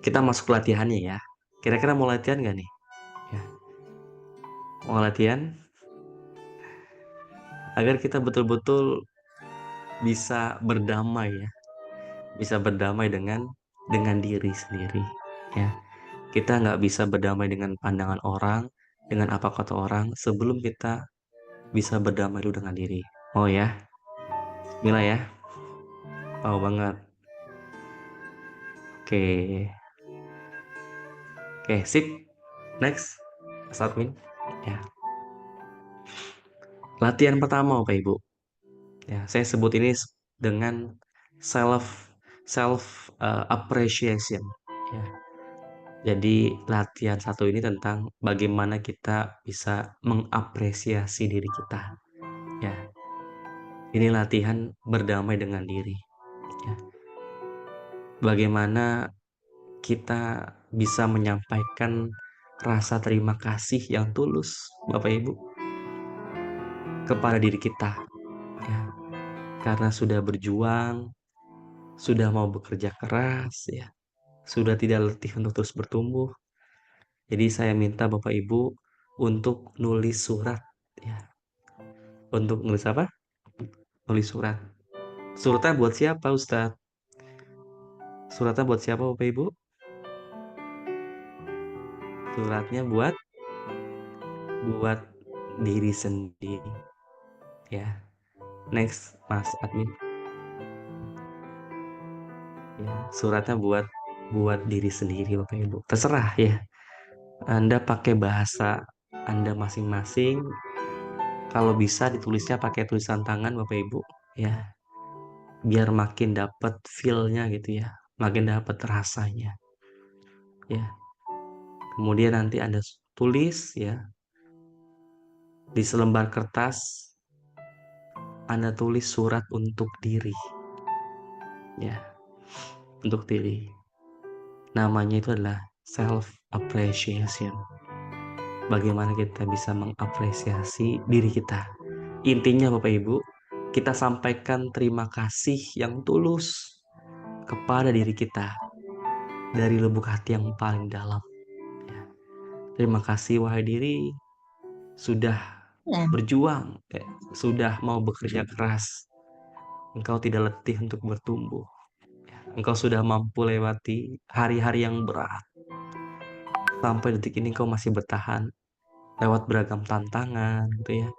kita masuk latihannya ya. Kira-kira mau latihan nggak nih? Ya, mau latihan agar kita betul-betul bisa berdamai ya, bisa berdamai dengan diri sendiri. Ya, kita nggak bisa berdamai dengan pandangan orang, dengan apa kata orang sebelum kita bisa berdamai dulu dengan diri. Oh ya, Bismillah ya. Tahu banget. Oke, oke, sip. Next, Mas Admin. Ya, latihan pertama, Bapak Ibu. Ya, saya sebut ini dengan self appreciation. Ya. Jadi latihan satu ini tentang bagaimana kita bisa mengapresiasi diri kita. Ya, ini latihan berdamai dengan diri. Ya. Bagaimana kita bisa menyampaikan rasa terima kasih yang tulus, Bapak Ibu, kepada diri kita. Ya, karena sudah berjuang, sudah mau bekerja keras, ya, sudah tidak letih untuk terus bertumbuh. Jadi saya minta Bapak Ibu untuk nulis surat, ya. Untuk nulis apa? Nulis surat. Suratnya buat siapa, Ustadz? Suratnya buat siapa, Bapak Ibu? Suratnya buat diri sendiri, ya. Next, Mas Admin. Ya, suratnya buat diri sendiri, Bapak Ibu. Terserah ya. Anda pakai bahasa Anda masing-masing. Kalau bisa ditulisnya pakai tulisan tangan, Bapak Ibu, ya. Biar makin dapat feel-nya gitu ya. Makin dapat rasanya. Ya. Kemudian nanti Anda tulis ya di selembar kertas, Anda tulis surat untuk diri. Ya, untuk diri. Namanya itu adalah self appreciation. Bagaimana kita bisa mengapresiasi diri kita. Intinya Bapak Ibu, kita sampaikan terima kasih yang tulus kepada diri kita dari lubuk hati yang paling dalam. Ya. Terima kasih wahai diri, sudah berjuang, sudah mau bekerja keras. Engkau tidak letih untuk bertumbuh. Engkau sudah mampu lewati hari-hari yang berat. Sampai detik ini engkau masih bertahan lewat beragam tantangan gitu ya.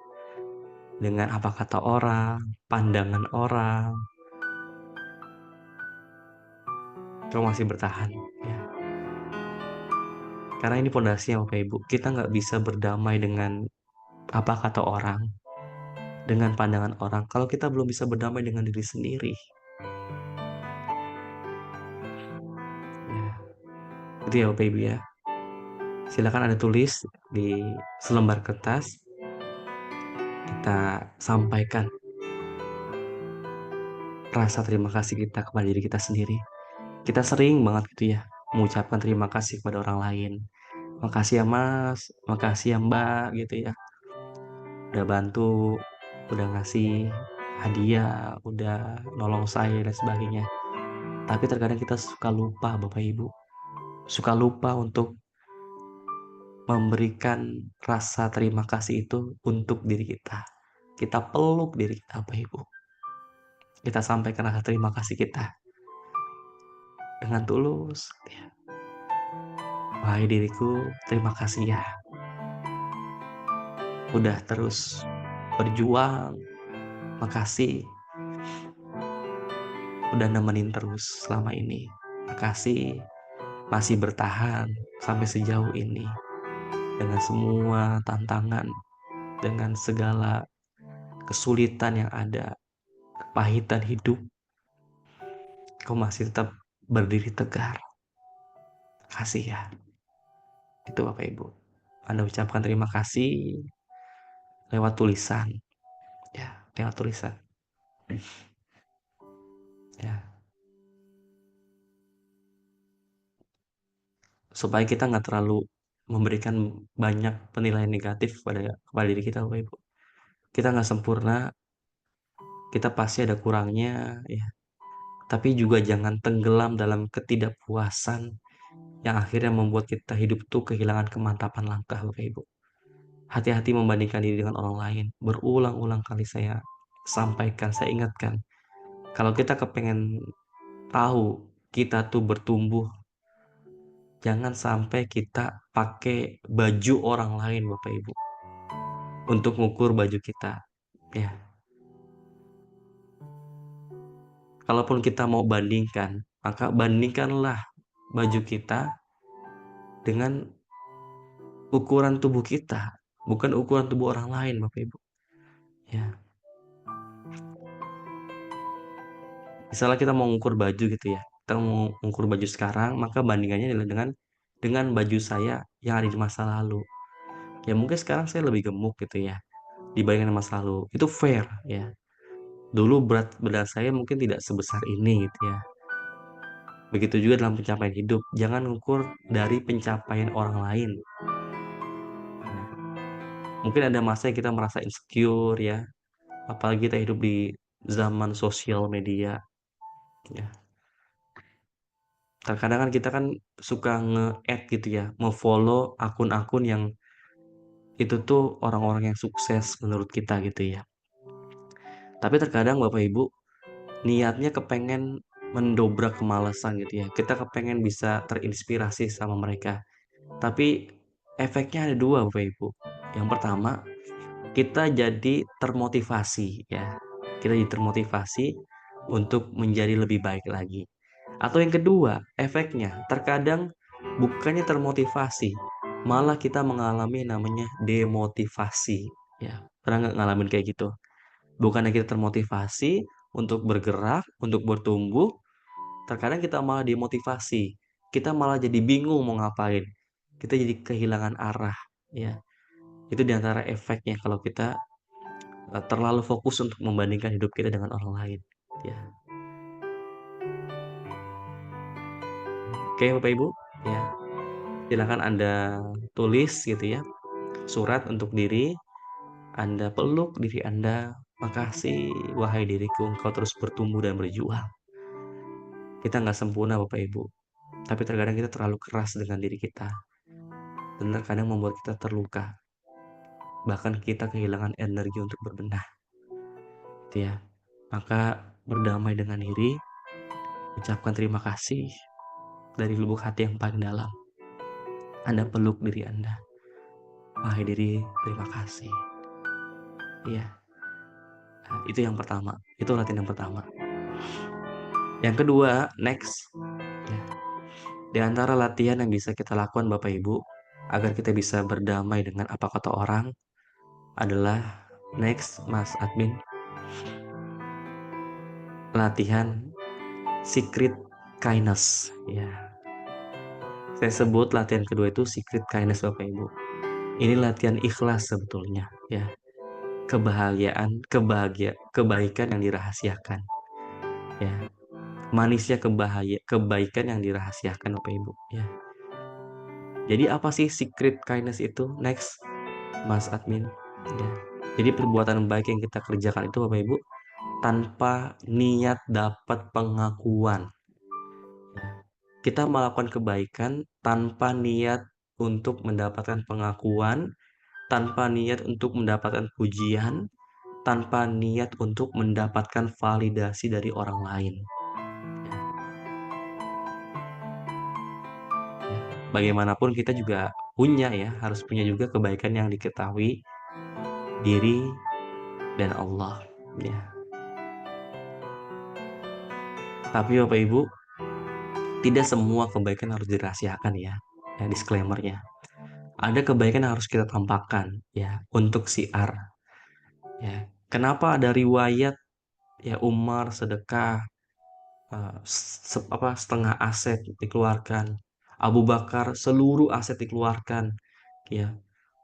Dengan apa kata orang, pandangan orang, engkau masih bertahan ya. Karena ini pondasinya Bapak Ibu. Kita nggak bisa berdamai dengan apa kata orang, dengan pandangan orang, kalau kita belum bisa berdamai dengan diri sendiri. Ya, itu ya Bapak Ibu ya. Silakan Anda tulis di selembar kertas. Kita sampaikan rasa terima kasih kita kepada diri kita sendiri. Kita sering banget gitu ya mengucapkan terima kasih kepada orang lain. Makasih ya Mas, makasih ya Mbak gitu ya. Udah bantu, udah ngasih hadiah, udah nolong saya dan sebagainya. Tapi terkadang kita suka lupa Bapak Ibu. Suka lupa untuk memberikan rasa terima kasih itu untuk diri kita. Kita peluk diri kita Bapak Ibu. Kita sampaikan rasa terima kasih kita dengan tulus. Ya. Wahai diriku, terima kasih ya. Udah terus berjuang. Makasih udah nemenin terus selama ini. Makasih masih bertahan sampai sejauh ini. Dengan semua tantangan, dengan segala kesulitan yang ada, kepahitan hidup, kau masih tetap berdiri tegar. Kasih ya. Itu Bapak Ibu. Anda ucapkan terima kasih lewat tulisan. Ya, lewat tulisan. Ya, supaya kita nggak terlalu memberikan banyak penilaian negatif kepada diri kita Bapak Ibu. Kita nggak sempurna, kita pasti ada kurangnya ya. Tapi juga jangan tenggelam dalam ketidakpuasan yang akhirnya membuat kita hidup tuh kehilangan kemantapan langkah Bapak Ibu. Hati-hati membandingkan diri dengan orang lain. Berulang-ulang kali saya sampaikan, saya ingatkan. Kalau kita kepengen tahu kita tuh bertumbuh, jangan sampai kita pakai baju orang lain Bapak Ibu untuk mengukur baju kita. Ya, kalaupun kita mau bandingkan, maka bandingkanlah baju kita dengan ukuran tubuh kita, bukan ukuran tubuh orang lain, Bapak Ibu. Ya, misalnya kita mau mengukur baju gitu ya, kita mau mengukur baju sekarang, maka bandingannya adalah dengan baju saya yang ada di masa lalu. Ya mungkin sekarang saya lebih gemuk gitu ya, dibandingkan masa lalu. Itu fair ya. Dulu berat badan saya mungkin tidak sebesar ini gitu ya. Begitu juga dalam pencapaian hidup, jangan ukur dari pencapaian orang lain. Mungkin ada masa yang kita merasa insecure ya, apalagi kita hidup di zaman sosial media ya. Terkadang kan kita kan suka nge-add gitu ya, follow akun-akun yang itu tuh orang-orang yang sukses menurut kita gitu ya. Tapi terkadang Bapak Ibu niatnya kepengen mendobrak kemalasan gitu ya. Kita kepengen bisa terinspirasi sama mereka. Tapi efeknya ada dua Bapak Ibu. Yang pertama, kita jadi termotivasi ya. Kita jadi termotivasi untuk menjadi lebih baik lagi. Atau yang kedua, efeknya terkadang bukannya termotivasi, malah kita mengalami namanya demotivasi. Ya, pernah nggak ngalamin kayak gitu? Bukannya kita termotivasi untuk bergerak, untuk bertumbuh, terkadang kita malah demotivasi. Kita malah jadi bingung mau ngapain. Kita jadi kehilangan arah. Ya, itu diantara efeknya kalau kita terlalu fokus untuk membandingkan hidup kita dengan orang lain. Ya, oke Bapak Ibu. Ya, silakan Anda tulis gitu ya, surat untuk diri, Anda peluk diri Anda. Makasih, wahai diriku, engkau terus bertumbuh dan berjuang. Kita nggak sempurna Bapak Ibu, tapi terkadang kita terlalu keras dengan diri kita. Dan terkadang membuat kita terluka. Bahkan kita kehilangan energi untuk berbenah. Gitu ya. Maka berdamai dengan diri, ucapkan terima kasih dari lubuk hati yang paling dalam. Anda peluk diri Anda. Wahai diri, terima kasih. Iya, nah, itu yang pertama. Itu latihan yang pertama. Yang kedua, next. Ya. Di antara latihan yang bisa kita lakukan Bapak Ibu, agar kita bisa berdamai dengan apa kata orang, adalah next, Mas Admin, latihan secret kindness. Ya, saya sebut latihan kedua itu secret kindness Bapak Ibu. Ini latihan ikhlas sebetulnya, ya. Kebaikan yang dirahasiakan. Ya, manisnya kebaikan yang dirahasiakan Bapak Ibu ya. Jadi apa sih secret kindness itu? Next, Mas Admin. Ya. Jadi perbuatan baik yang kita kerjakan itu Bapak Ibu tanpa niat dapat pengakuan. Ya. Kita melakukan kebaikan tanpa niat untuk mendapatkan pengakuan, tanpa niat untuk mendapatkan pujian, tanpa niat untuk mendapatkan validasi dari orang lain. Ya. Ya. Bagaimanapun kita juga punya ya, harus punya juga kebaikan yang diketahui diri dan Allah. Ya. Tapi Bapak Ibu, tidak semua kebaikan harus dirahasiakan ya. Ya, disclaimernya. Ada kebaikan yang harus kita tampakkan ya untuk siar. Ya. Kenapa ada riwayat ya Umar sedekah setengah aset dikeluarkan, Abu Bakar seluruh aset dikeluarkan, ya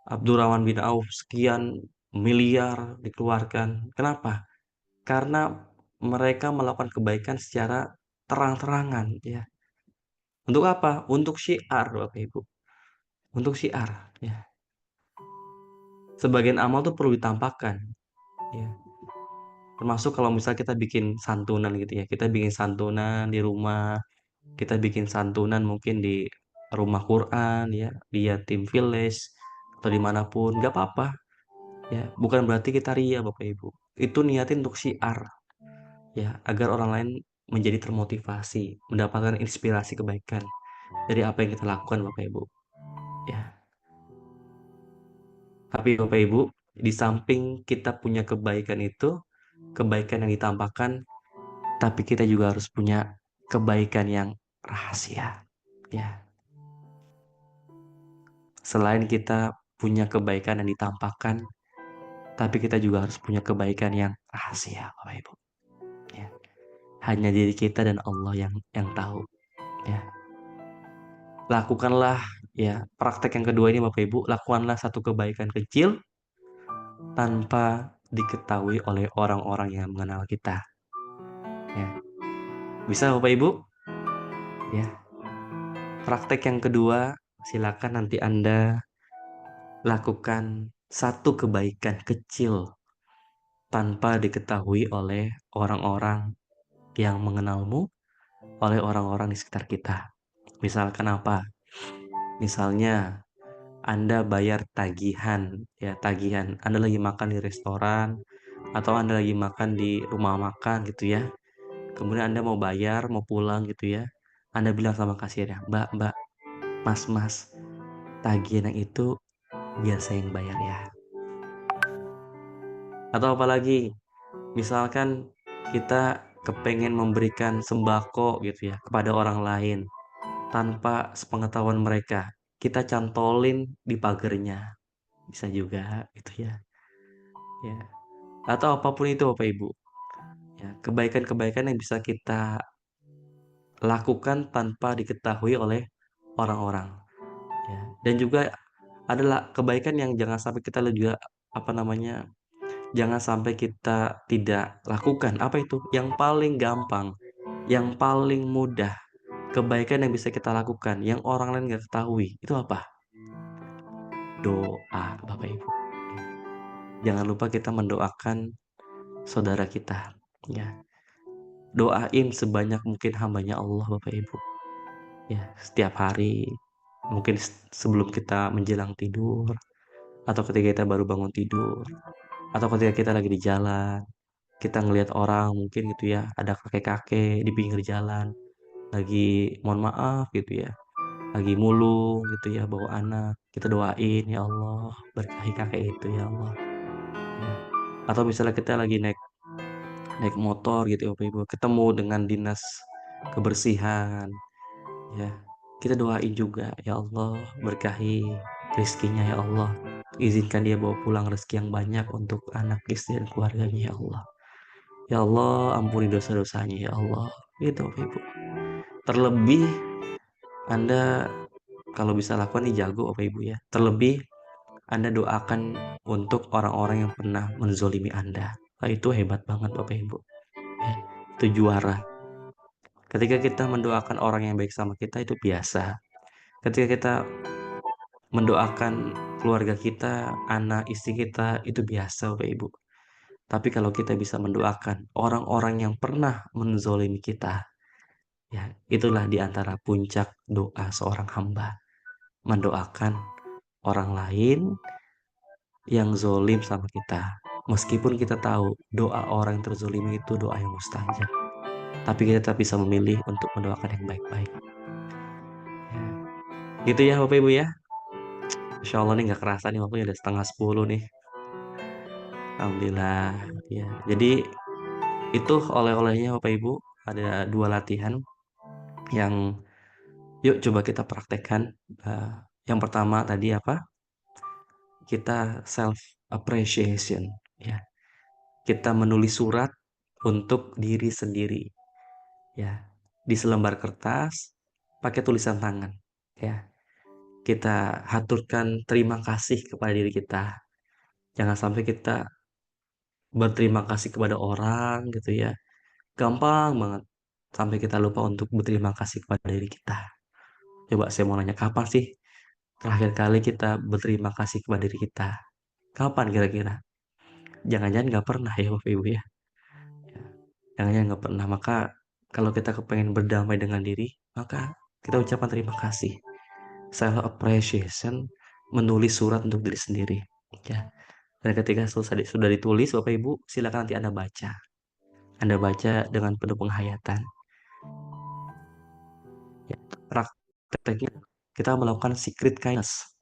Abdurrahman bin Auf sekian miliar dikeluarkan. Kenapa? Karena mereka melakukan kebaikan secara terang-terangan, ya. Untuk apa? Untuk syiar, Bapak Ibu. Untuk syiar, ya. Sebagian amal tuh perlu ditampakkan, ya. Termasuk kalau misalnya kita bikin santunan gitu ya, kita bikin santunan di rumah, kita bikin santunan mungkin di rumah Quran ya, di yatim village atau dimanapun, nggak apa-apa ya. Bukan berarti kita ria Bapak Ibu. Itu niatin untuk syiar ya, agar orang lain menjadi termotivasi, mendapatkan inspirasi kebaikan dari apa yang kita lakukan Bapak Ibu. Ya, tapi Bapak Ibu, di samping kita punya kebaikan itu, kebaikan yang ditampakkan, tapi kita juga harus punya kebaikan yang rahasia. Ya, selain kita punya kebaikan yang ditampakkan, tapi kita juga harus punya kebaikan yang rahasia, Bapak Ibu. Ya, hanya diri kita dan Allah yang tahu. Ya, lakukanlah ya praktek yang kedua ini Bapak Ibu, lakukanlah satu kebaikan kecil tanpa diketahui oleh orang-orang yang mengenal kita. Ya, bisa Bapak Ibu? Ya, praktek yang kedua, silakan nanti Anda lakukan satu kebaikan kecil tanpa diketahui oleh orang-orang yang mengenalmu, oleh orang-orang di sekitar kita. Misalkan apa? Misalnya Anda bayar tagihan, ya tagihan. Anda lagi makan di restoran atau Anda lagi makan di rumah makan gitu ya. Kemudian Anda mau bayar, mau pulang gitu ya. Anda bilang sama kasirnya, "Mbak, Mbak, Mas, Mas, tagihan yang itu biar saya yang bayar ya." Atau apalagi, misalkan kita kepengen memberikan sembako gitu ya kepada orang lain tanpa sepengetahuan mereka. Kita cantolin di pagernya. Bisa juga gitu ya. Ya. Atau apapun itu Bapak Ibu. Ya, kebaikan-kebaikan yang bisa kita lakukan tanpa diketahui oleh orang-orang. Ya. Dan juga adalah kebaikan yang jangan sampai kita juga apa namanya? Jangan sampai kita tidak lakukan. Apa itu? Yang paling gampang, yang paling mudah, kebaikan yang bisa kita lakukan, yang orang lain nggak ketahui, itu apa? Doa, Bapak Ibu. Jangan lupa kita mendoakan saudara kita. Ya, doain sebanyak mungkin hambanya Allah, Bapak Ibu. Ya, setiap hari, mungkin sebelum kita menjelang tidur, atau ketika kita baru bangun tidur, atau ketika kita lagi di jalan, kita ngelihat orang mungkin gitu ya, ada kakek-kakek di pinggir jalan, lagi mohon maaf gitu ya, lagi mulung gitu ya, bawa anak, kita doain ya Allah berkahi kakek itu ya Allah ya. Atau misalnya kita lagi naik naik motor gitu ya Bapak Ibu, ketemu dengan dinas kebersihan ya, kita doain juga ya Allah berkahi rezekinya ya Allah, izinkan dia bawa pulang rezeki yang banyak untuk anak istri dan keluarganya ya Allah. Ya Allah ampuni dosa-dosanya ya Allah, gitu Bapak Ibu. Terlebih Anda kalau bisa lakukan nih jago Bapak Ibu ya. Terlebih Anda doakan untuk orang-orang yang pernah menzolimi Anda. Nah, itu hebat banget Bapak Ibu. Ya. itu juara. Ketika kita mendoakan orang yang baik sama kita itu biasa. Ketika kita mendoakan keluarga kita, anak, istri kita itu biasa Bapak Ibu. Tapi kalau kita bisa mendoakan orang-orang yang pernah menzolimi kita, ya itulah di antara puncak doa seorang hamba. Mendoakan orang lain yang zolim sama kita. Meskipun kita tahu doa orang yang terzolimi itu doa yang mustajab. Tapi kita tetap bisa memilih untuk mendoakan yang baik-baik. Ya. Gitu ya Bapak Ibu ya. Insya Allah nih nggak kerasa nih waktunya udah 9:30 nih. Alhamdulillah. Ya. Jadi itu oleh-olehnya Bapak Ibu. Ada 2 latihan yang yuk coba kita praktekkan. Yang pertama tadi apa? Kita self appreciation. Ya. Kita menulis surat untuk diri sendiri. Ya. Di selembar kertas pakai tulisan tangan. Ya. Kita haturkan terima kasih kepada diri kita. Jangan sampai kita berterima kasih kepada orang gitu ya. Gampang banget sampai kita lupa untuk berterima kasih kepada diri kita. Coba saya mau nanya, kapan sih terakhir kali kita berterima kasih kepada diri kita? Kapan kira-kira? Jangan-jangan nggak pernah ya Bapak Ibu ya. Jangan-jangan nggak pernah. Maka kalau kita kepengen berdamai dengan diri, maka kita ucapkan terima kasih. Self appreciation, menulis surat untuk diri sendiri. Ya. Dan ketika selesai sudah ditulis, Bapak Ibu, silakan nanti Anda baca. Anda baca dengan penuh penghayatan. Ya, prakteknya kita melakukan secret kindness.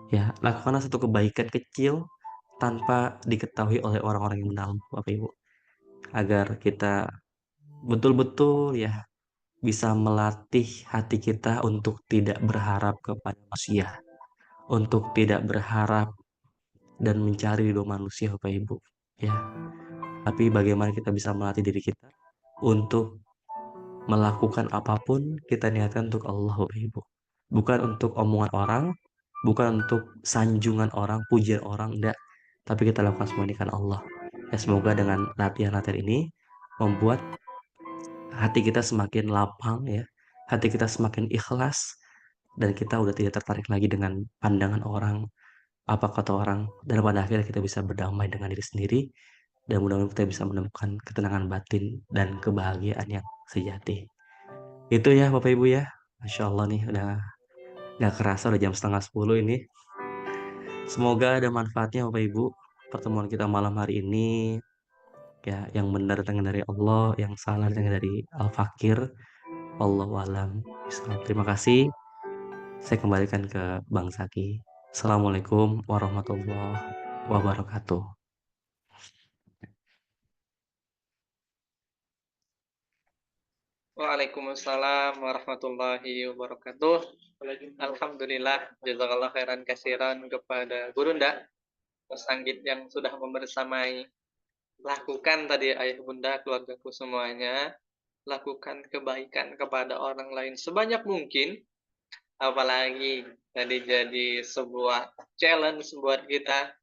Ya, lakukanlah satu kebaikan kecil tanpa diketahui oleh orang-orang yang mendalam, Bapak Ibu. Agar kita betul-betul ya bisa melatih hati kita untuk tidak berharap kepada manusia, untuk tidak berharap dan mencari ridho manusia, Bapak Ibu. Ya, tapi bagaimana kita bisa melatih diri kita untuk melakukan apapun kita niatkan untuk Allah, Bapak Ibu. Bukan untuk omongan orang, bukan untuk sanjungan orang, pujian orang, enggak. Tapi kita lakukan semua ini karena Allah. Ya, semoga dengan latihan-latihan ini membuat hati kita semakin lapang ya, hati kita semakin ikhlas dan kita udah tidak tertarik lagi dengan pandangan orang, apa kata orang, dan pada akhirnya kita bisa berdamai dengan diri sendiri dan mudah-mudahan kita bisa menemukan ketenangan batin dan kebahagiaan yang sejati. Itu ya Bapak Ibu ya. Masya Allah nih udah gak kerasa udah jam 9:30 ini. Semoga ada manfaatnya Bapak Ibu. Pertemuan kita malam hari ini ya yang benar datang dari Allah, yang salah datang dari Al-Fakir. Wallahu alam. Terima kasih. Saya kembalikan ke Bang Zaki. Assalamualaikum warahmatullahi wabarakatuh.
Waalaikumsalam warahmatullahi wabarakatuh. Alhamdulillah, jazakallah khairan kasiran kepada Gurunda Mas Anggit yang sudah membersamai. Lakukan tadi ayah bunda keluargaku semuanya, lakukan kebaikan kepada orang lain sebanyak mungkin, apalagi tadi jadi sebuah challenge buat kita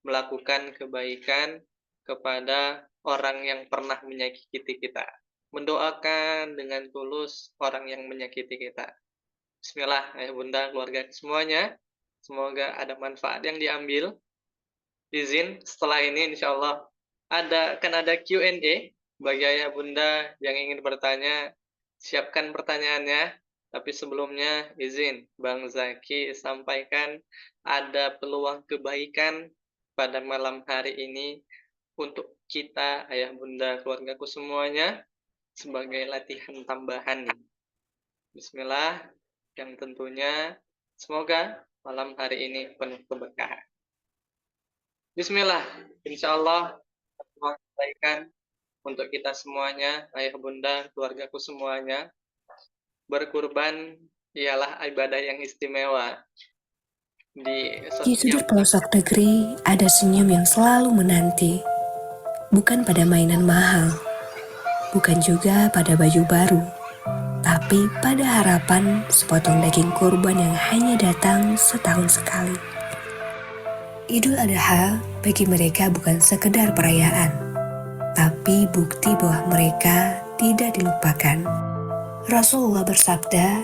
melakukan kebaikan kepada orang yang pernah menyakiti kita. Mendoakan dengan tulus orang yang menyakiti kita. Bismillah, ayah bunda, keluarga semuanya. Semoga ada manfaat yang diambil. Izin setelah ini insya Allah akan ada Q&A bagi ayah bunda yang ingin bertanya. Siapkan pertanyaannya. Tapi sebelumnya izin Bang Zaki sampaikan ada peluang kebaikan pada malam hari ini untuk kita ayah bunda keluargaku semuanya sebagai latihan tambahan. Bismillah, yang tentunya semoga malam hari ini penuh keberkahan. Bismillah, insya Allah kebaikan untuk kita semuanya, ayah bunda, keluargaku semuanya. Berkurban ialah ibadah yang istimewa.
Di sudut pelosok negeri ada senyum yang selalu menanti. Bukan pada mainan mahal, bukan juga pada baju baru, tapi pada harapan sepotong daging kurban yang hanya datang setahun sekali. Idul Adha bagi mereka bukan sekedar perayaan, tapi tapi bukti bahwa mereka tidak dilupakan. Rasulullah bersabda,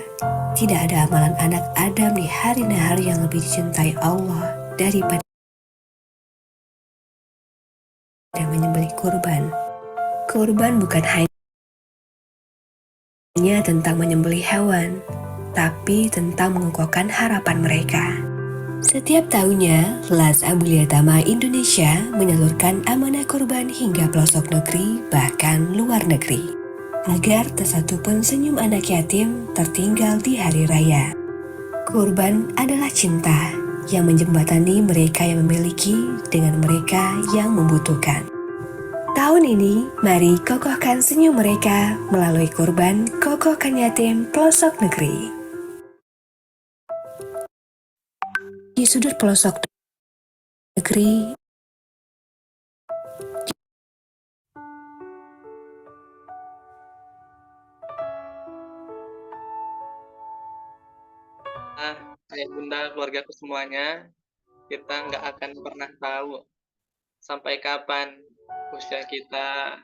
tidak ada amalan anak Adam di hari nahar yang lebih dicintai Allah daripada menyembelih kurban. Kurban bukan hanya tentang menyembelih hewan, tapi tentang mengukuhkan harapan mereka. Setiap tahunnya, Las Abuliatama Indonesia menyalurkan amanah kurban hingga pelosok negeri, bahkan luar negeri, agar tak satu pun senyum anak yatim tertinggal di hari raya. Kurban adalah cinta yang menjembatani mereka yang memiliki dengan mereka yang membutuhkan. Tahun ini, mari kokohkan senyum mereka melalui kurban kokohkan yatim pelosok negeri. Di sudut pelosok negeri,
Ayah bunda keluargaku semuanya, kita nggak akan pernah tahu sampai kapan usia kita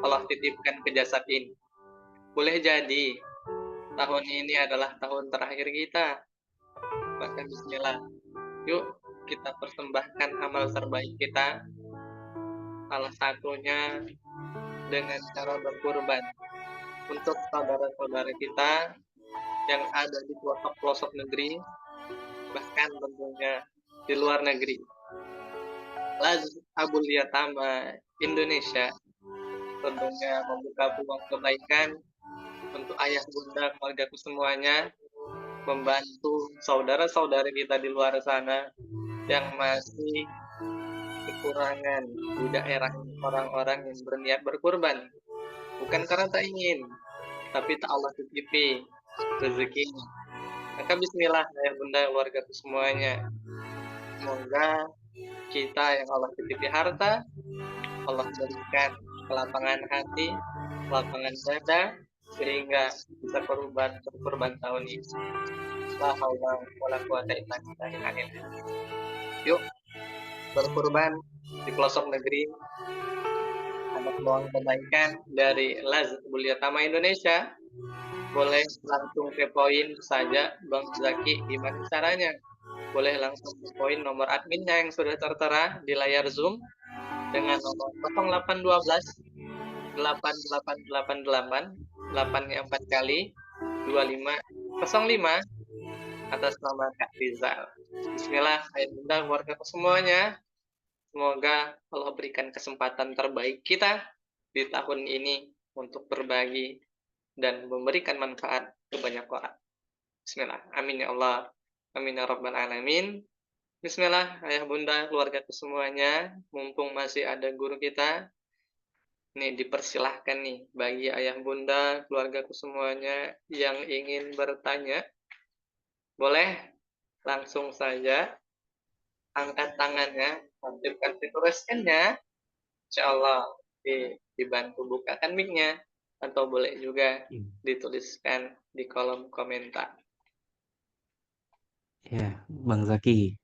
Allah titipkan ke jasad ini. Boleh jadi tahun ini adalah tahun terakhir kita. Maka bismillah, yuk kita persembahkan amal terbaik kita. Salah satunya dengan cara berkurban untuk saudara-saudara kita yang ada di pelosok-pelosok negeri, bahkan tentunya di luar negeri. Las Abuliatama Indonesia tentunya membuka peluang kebaikan untuk ayah bunda keluargaku semuanya, membantu saudara-saudara kita di luar sana yang masih kekurangan di daerah orang-orang yang berniat berkurban, bukan karena tak ingin, tapi tak Allah titipi rezekinya. Maka bismillah ayah bunda keluargaku semuanya, semoga kita yang Allah titipi harta, Allah berikan kelapangan hati, kelapangan dada, sehingga bisa berkurban tahun ini. La haula wala quwata illa billah. Yuk berkurban di pelosok negeri, ada peluang kebaikan dari Las Abuliatama Indonesia. Boleh langsung kepoin saja Bang Zaki gimana caranya. Boleh langsung kepoin nomor adminnya yang sudah tertera di layar Zoom dengan nomor 0812 8888 8-nya 4 kali 2505 atas nama Kak Rizal. Bismillah, ayah bunda keluarga semuanya. Semoga Allah berikan kesempatan terbaik kita di tahun ini untuk berbagi dan memberikan manfaat ke banyak orang. Bismillah, amin ya Allah, amin ya Rabbal Alamin. Bismillah, ayah bunda keluarga semuanya, mumpung masih ada guru kita, nih dipersilahkan nih bagi ayah bunda keluargaku semuanya yang ingin bertanya, boleh langsung saja angkat tangannya, aktifkan fitur reskennya, insya Allah dibantu bukakan mic-nya, atau boleh juga dituliskan di kolom komentar.
Ya, Bang Zaki,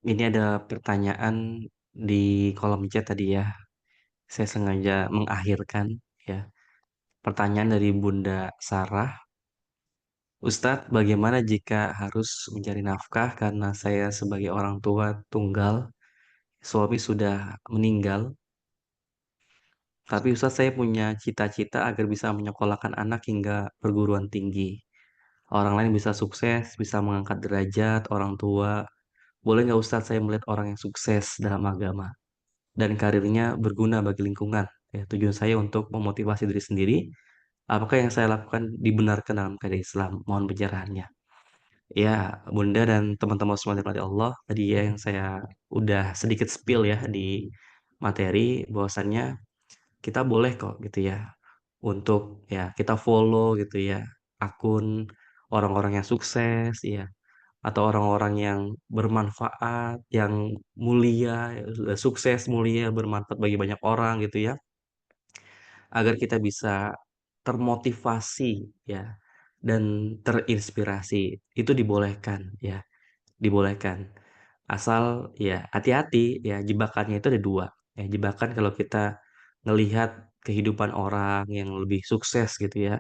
ini ada pertanyaan di kolom chat tadi ya. Saya sengaja mengakhirkan ya. Pertanyaan dari Bunda Sarah. Ustadz, bagaimana jika harus mencari nafkah karena saya sebagai orang tua tunggal, suami sudah meninggal, tapi Ustadz saya punya cita-cita agar bisa menyekolahkan anak hingga perguruan tinggi. Orang lain bisa sukses, bisa mengangkat derajat orang tua. Boleh nggak Ustadz saya melihat orang yang sukses dalam agama dan karirnya berguna bagi lingkungan? Ya, tujuan saya untuk memotivasi diri sendiri. Apakah yang saya lakukan dibenarkan dalam kaidah Islam? Mohon pencerahannya. Ya, Bunda dan teman-teman semua dari Allah, tadi ya yang saya udah sedikit spill ya di materi, bahwasannya kita boleh kok gitu ya, untuk ya kita follow gitu ya, akun orang-orang yang sukses ya, atau orang-orang yang bermanfaat, yang mulia, sukses, mulia, bermanfaat bagi banyak orang gitu ya, agar kita bisa termotivasi ya, dan terinspirasi. Itu dibolehkan ya. Dibolehkan. Asal ya hati-hati ya jebakannya itu ada dua. Ya, jebakan kalau kita ngelihat kehidupan orang yang lebih sukses gitu ya.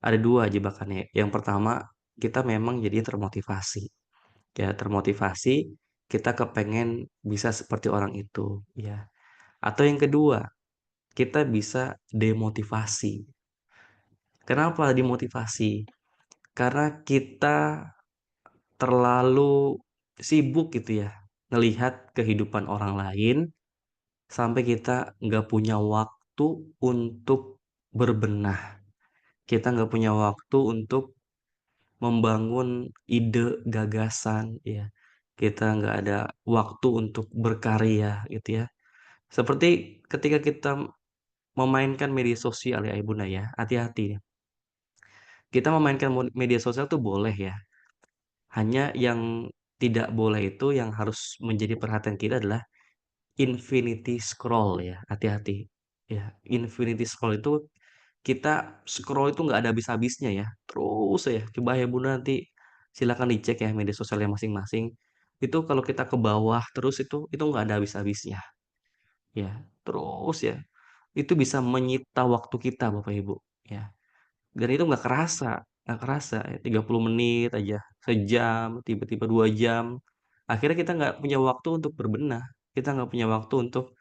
Ada dua jebakannya. Yang pertama, kita memang jadi termotivasi. Ya, termotivasi kita kepengen bisa seperti orang itu, ya. Atau yang kedua, kita bisa demotivasi. Kenapa demotivasi? Karena kita terlalu sibuk gitu ya, ngelihat kehidupan orang lain sampai kita nggak punya waktu untuk berbenah. Kita nggak punya waktu untuk membangun ide, gagasan, ya. Kita nggak ada waktu untuk berkarya gitu ya. Seperti ketika kita memainkan media sosial ya Ibunda ya, hati-hati. Kita memainkan media sosial tuh boleh ya. Hanya yang tidak boleh itu yang harus menjadi perhatian kita adalah infinity scroll ya, hati-hati. Ya, infinity scroll itu kita scroll itu nggak ada habis-habisnya ya. Terus ya, coba ya Bunda nanti silakan dicek ya media sosialnya masing-masing. Itu kalau kita ke bawah terus itu nggak ada habis-habisnya. Ya, terus ya. Itu bisa menyita waktu kita Bapak Ibu. Ya. Dan itu nggak kerasa ya, 30 menit aja, sejam, tiba-tiba 2 jam. Akhirnya kita nggak punya waktu untuk berbenah, kita nggak punya waktu untuk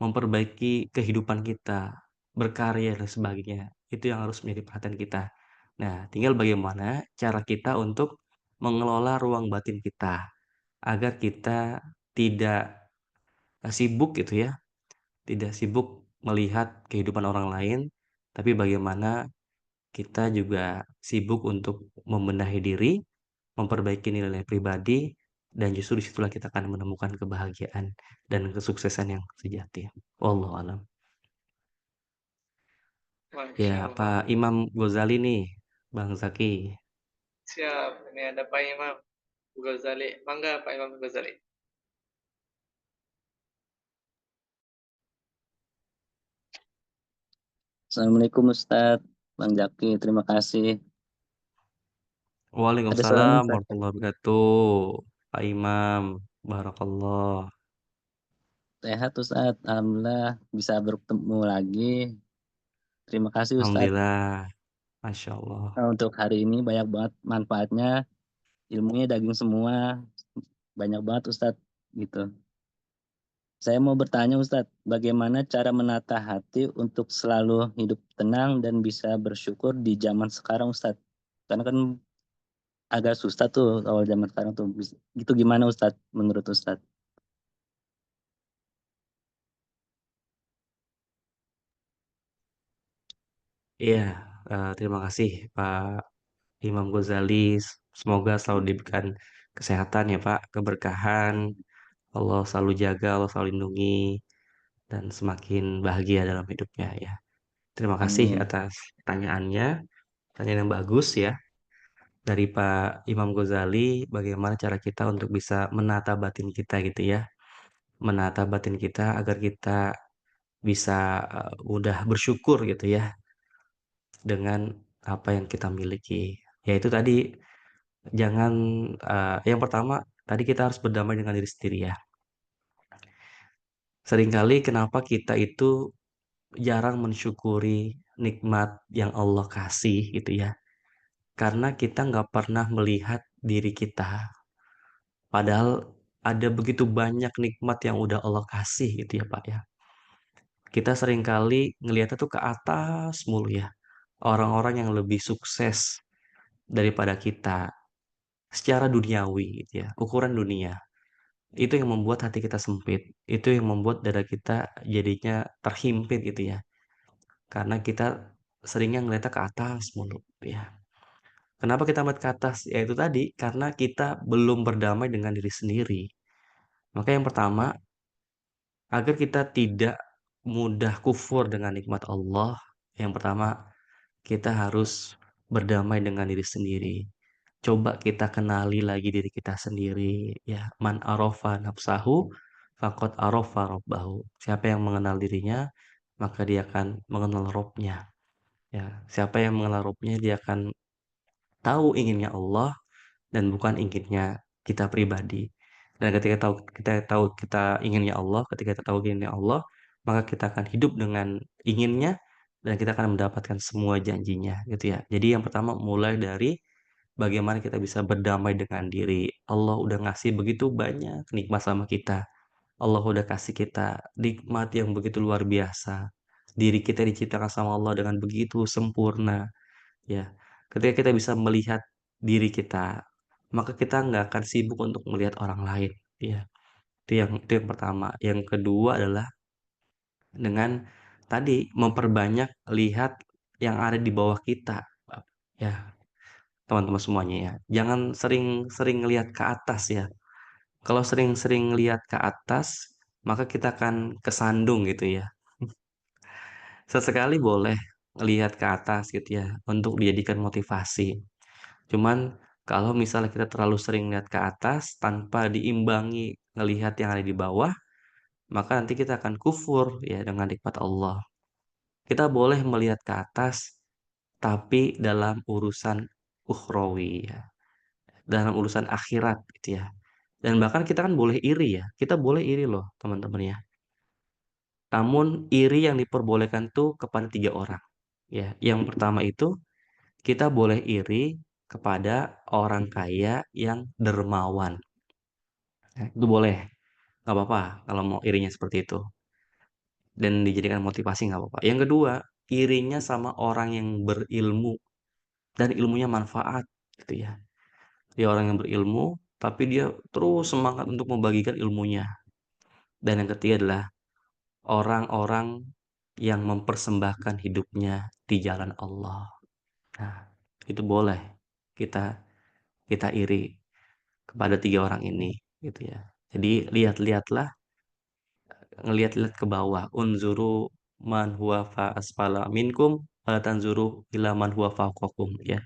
memperbaiki kehidupan kita, berkarya dan sebagainya. Itu yang harus menjadi perhatian kita. Nah, tinggal bagaimana cara kita untuk mengelola ruang batin kita agar kita tidak sibuk gitu ya, tidak sibuk melihat kehidupan orang lain, tapi bagaimana kita juga sibuk untuk membenahi diri, memperbaiki nilai pribadi, dan justru disitulah kita akan menemukan kebahagiaan dan kesuksesan yang sejati. Wallahu alam. Ya,
Masya Allah.
Pak Imam Ghazali nih, Bang Zaki.
Siap, ini ada Pak Imam Ghazali. Mangga Pak Imam Ghazali.
Assalamualaikum Ustadz, Bang Jaki, terima kasih. Ada suaranya
Waalaikumsalam
Ustadz.
warahmatullahi wabarakatuh. Pak Imam, barakallah.
Sehat Ustadz, Alhamdulillah bisa bertemu lagi. Terima kasih Ustadz.
Alhamdulillah, Masya Allah.
Untuk hari ini banyak banget manfaatnya, ilmunya daging semua, banyak banget Ustadz gitu. Saya mau bertanya Ustadz, bagaimana cara menata hati untuk selalu hidup tenang dan bisa bersyukur di zaman sekarang Ustadz? Karena kan agak susah tuh kalau zaman sekarang tuh. Gitu gimana Ustadz menurut Ustadz?
Iya, terima kasih Pak Imam Ghazali. Semoga selalu diberikan kesehatan ya Pak, keberkahan. Allah selalu jaga, Allah selalu lindungi, dan semakin bahagia dalam hidupnya ya. Terima kasih
Amin.
atas pertanyaannya, pertanyaan yang bagus ya. Dari Pak Imam Ghazali, bagaimana cara kita untuk bisa menata batin kita gitu ya. Menata batin kita agar kita bisa mudah bersyukur gitu ya dengan apa yang kita miliki. Yaitu tadi jangan yang pertama tadi kita harus berdamai dengan diri sendiri ya. Seringkali kenapa kita itu jarang mensyukuri nikmat yang Allah kasih gitu ya. Karena kita nggak pernah melihat diri kita. Padahal ada begitu banyak nikmat yang udah Allah kasih gitu ya Pak ya. Kita seringkali ngelihatnya tuh ke atas mulu ya. Orang-orang yang lebih sukses daripada kita secara duniawi gitu ya, ukuran dunia. Itu yang membuat hati kita sempit. Itu yang membuat dada kita jadinya terhimpit gitu ya. Karena kita seringnya ngeliatnya ke atas mulu ya. Kenapa kita melihat ke atas? Ya itu tadi, karena kita belum berdamai dengan diri sendiri. Maka yang pertama, agar kita tidak mudah kufur dengan nikmat Allah, yang pertama kita harus berdamai dengan diri sendiri. Coba kita kenali lagi diri kita sendiri ya. Man arafa nafsahu faqad arafa rabbahu. Siapa yang mengenal dirinya, maka dia akan mengenal Robnya. Ya, siapa yang mengenal Robnya, dia akan tahu inginnya Allah dan bukan inginnya kita pribadi. Dan kita inginnya Allah, ketika kita tahu inginnya Allah, maka kita akan hidup dengan inginnya dan kita akan mendapatkan semua janjinya gitu ya. Jadi yang pertama mulai dari bagaimana kita bisa berdamai dengan diri. Allah udah ngasih begitu banyak nikmat sama kita. Allah udah kasih kita nikmat yang begitu luar biasa. Diri kita diciptakan sama Allah dengan begitu sempurna. Ya, ketika kita bisa melihat diri kita, maka kita nggak akan sibuk untuk melihat orang lain. Ya, itu yang pertama. Yang kedua adalah dengan tadi memperbanyak lihat yang ada di bawah kita. Ya, teman-teman semuanya ya. Jangan sering-sering lihat ke atas ya. Kalau sering-sering lihat ke atas, maka kita akan kesandung gitu ya. Sesekali boleh ngelihat ke atas gitu ya, untuk dijadikan motivasi. Cuman kalau misalnya kita terlalu sering lihat ke atas tanpa diimbangi ngelihat yang ada di bawah, maka nanti kita akan kufur ya dengan nikmat Allah. Kita boleh melihat ke atas, tapi dalam urusan ukhrawi ya, dalam urusan akhirat gitu ya. Dan bahkan kita kan boleh iri ya, kita boleh iri loh teman-teman ya. Namun iri yang diperbolehkan tuh kepada 3 orang. Ya, yang pertama itu kita boleh iri kepada orang kaya yang dermawan. Ya, itu boleh, nggak apa-apa kalau mau irinya seperti itu. Dan dijadikan motivasi nggak apa-apa. Yang kedua, irinya sama orang yang berilmu dan ilmunya manfaat gitu ya. Dia orang yang berilmu, tapi dia terus semangat untuk membagikan ilmunya. Dan yang ketiga adalah orang-orang yang mempersembahkan hidupnya di jalan Allah. Nah, itu boleh kita kita iri kepada 3 orang ini gitu ya. Jadi lihat-lihatlah, ngelihat-lihat ke bawah. Unzuru man huwa fa asfala minkum wa tanzuru ila man huwa fawqakum ya.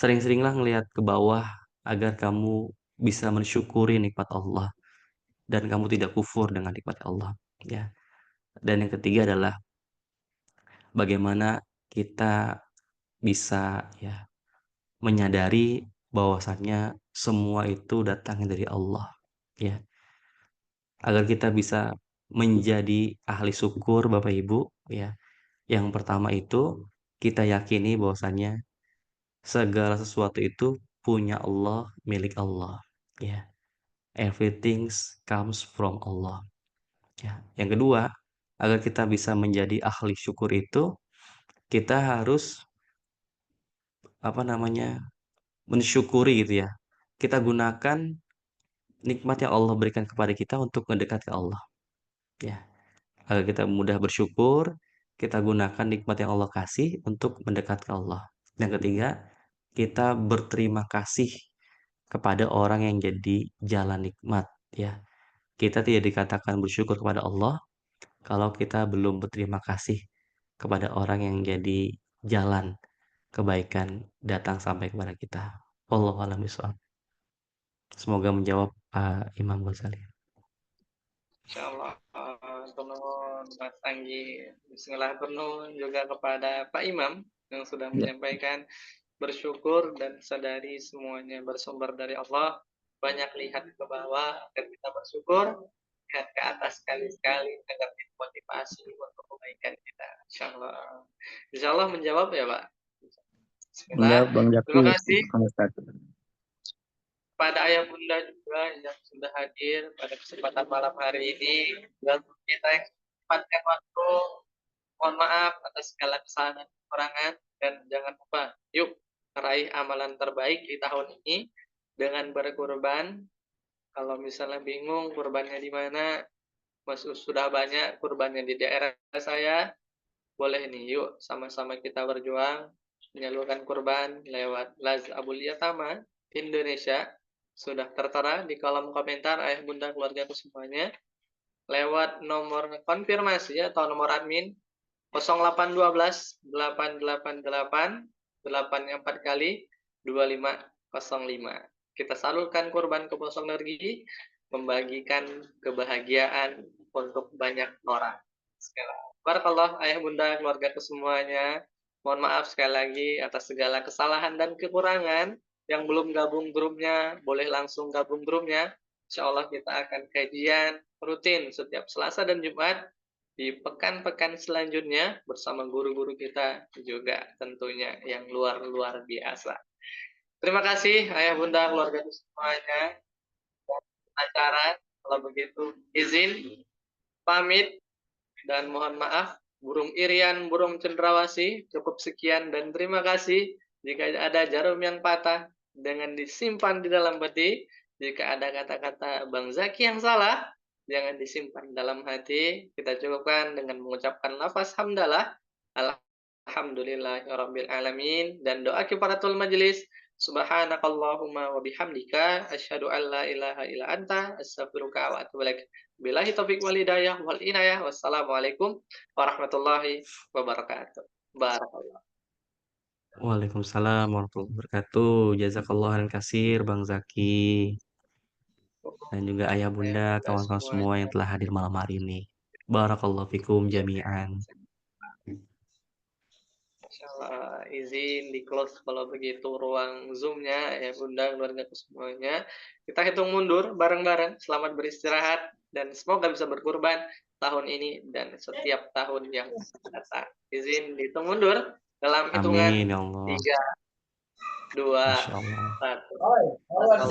Sering-seringlah ngelihat ke bawah agar kamu bisa mensyukuri nikmat Allah dan kamu tidak kufur dengan nikmat Allah ya. Dan yang ketiga adalah bagaimana kita bisa ya menyadari bahwasannya semua itu datangnya dari Allah ya. Agar kita bisa menjadi ahli syukur Bapak Ibu ya. Yang pertama itu kita yakini bahwasannya segala sesuatu itu punya Allah, milik Allah ya. Everything comes from Allah ya. Yang kedua, agar kita bisa menjadi ahli syukur itu kita harus apa namanya? Mensyukuri gitu ya. Kita gunakan nikmat yang Allah berikan kepada kita untuk mendekat ke Allah ya. Agar kita mudah bersyukur, kita gunakan nikmat yang Allah kasih untuk mendekat ke Allah. Yang ketiga, kita berterima kasih kepada orang yang jadi jalan nikmat ya. Kita tidak dikatakan bersyukur kepada Allah kalau kita belum berterima kasih kepada orang yang jadi jalan kebaikan datang sampai kepada kita. Wallahu a'lam bishawab. Semoga menjawab Imam Ghazali.
Insyaallah, penuh Mas Anggi. Bismillah, penuh juga kepada Pak Imam yang sudah
Ya.
menyampaikan bersyukur dan sadari semuanya bersumber dari Allah. Banyak lihat ke bawah agar kita bersyukur, lihat ke atas sekali-sekali agar motivasi untuk kebaikan kita. Insyaallah menjawab ya Pak. Bismillah.
Bang Zaki,
Terima kasih
Bang Ustaz.
pada ayah bunda juga yang sudah hadir pada kesempatan malam hari ini, dan kita yang sempatkan waktu, mohon maaf atas segala kesalahan dan kekurangan, dan jangan lupa yuk meraih amalan terbaik di tahun ini dengan berkurban. Kalau misalnya bingung kurbannya di mana, sudah banyak kurbannya di daerah saya, boleh nih yuk sama-sama kita berjuang menyalurkan kurban lewat Laz Abul Yatama Indonesia. Sudah tertera di kolom komentar ayah bunda keluargaku semuanya, lewat nomor konfirmasi atau nomor admin 0812 888 8-nya 4 kali 2505. Kita salurkan kurban ke pelosok negeri, membagikan kebahagiaan untuk banyak orang. Barakallah ayah bunda keluargaku semuanya. Mohon maaf sekali lagi atas segala kesalahan dan kekurangan. Yang belum gabung grupnya, boleh langsung gabung grupnya. Insya Allah kita akan kajian rutin setiap Selasa dan Jumat di pekan-pekan selanjutnya bersama guru-guru kita juga tentunya yang luar biasa. Terima kasih ayah bunda keluarga semuanya. Acara kalau begitu izin pamit dan mohon maaf burung irian, burung cendrawasih. Cukup sekian dan terima kasih. Jika ada jarum yang patah dengan disimpan di dalam peti. Jika ada kata-kata Bang Zaki yang salah, jangan disimpan dalam hati. Kita cukupkan dengan mengucapkan lafaz hamdalah. Alhamdulillahirabbil alamin dan doa kifaratul majelis. Subhanakallahumma wa bihamdika asyhadu an la ilaha illa anta astaghfiruka wa atubu ilaik. Billahi taufiq wal hidayah wal inayah. Wassalamualaikum warahmatullahi wabarakatuh. Barakallah.
Waalaikumsalam warahmatullahi wabarakatuh. Jazakallah khairan katsir Bang Zaki dan juga ayah bunda kawan-kawan semua yang telah hadir malam hari ini. Barakallahu fikum jami'an.
Insyaallah izin di close kalau begitu ruang Zoom-nya ya bunda keluarga semuanya. Kita hitung mundur bareng-bareng. Selamat beristirahat dan semoga bisa berkurban tahun ini dan setiap tahun yang akan datang. Izin dihitung mundur dalam hitungan
Amin ya Allah.
3, 2,
Insyaallah.
1.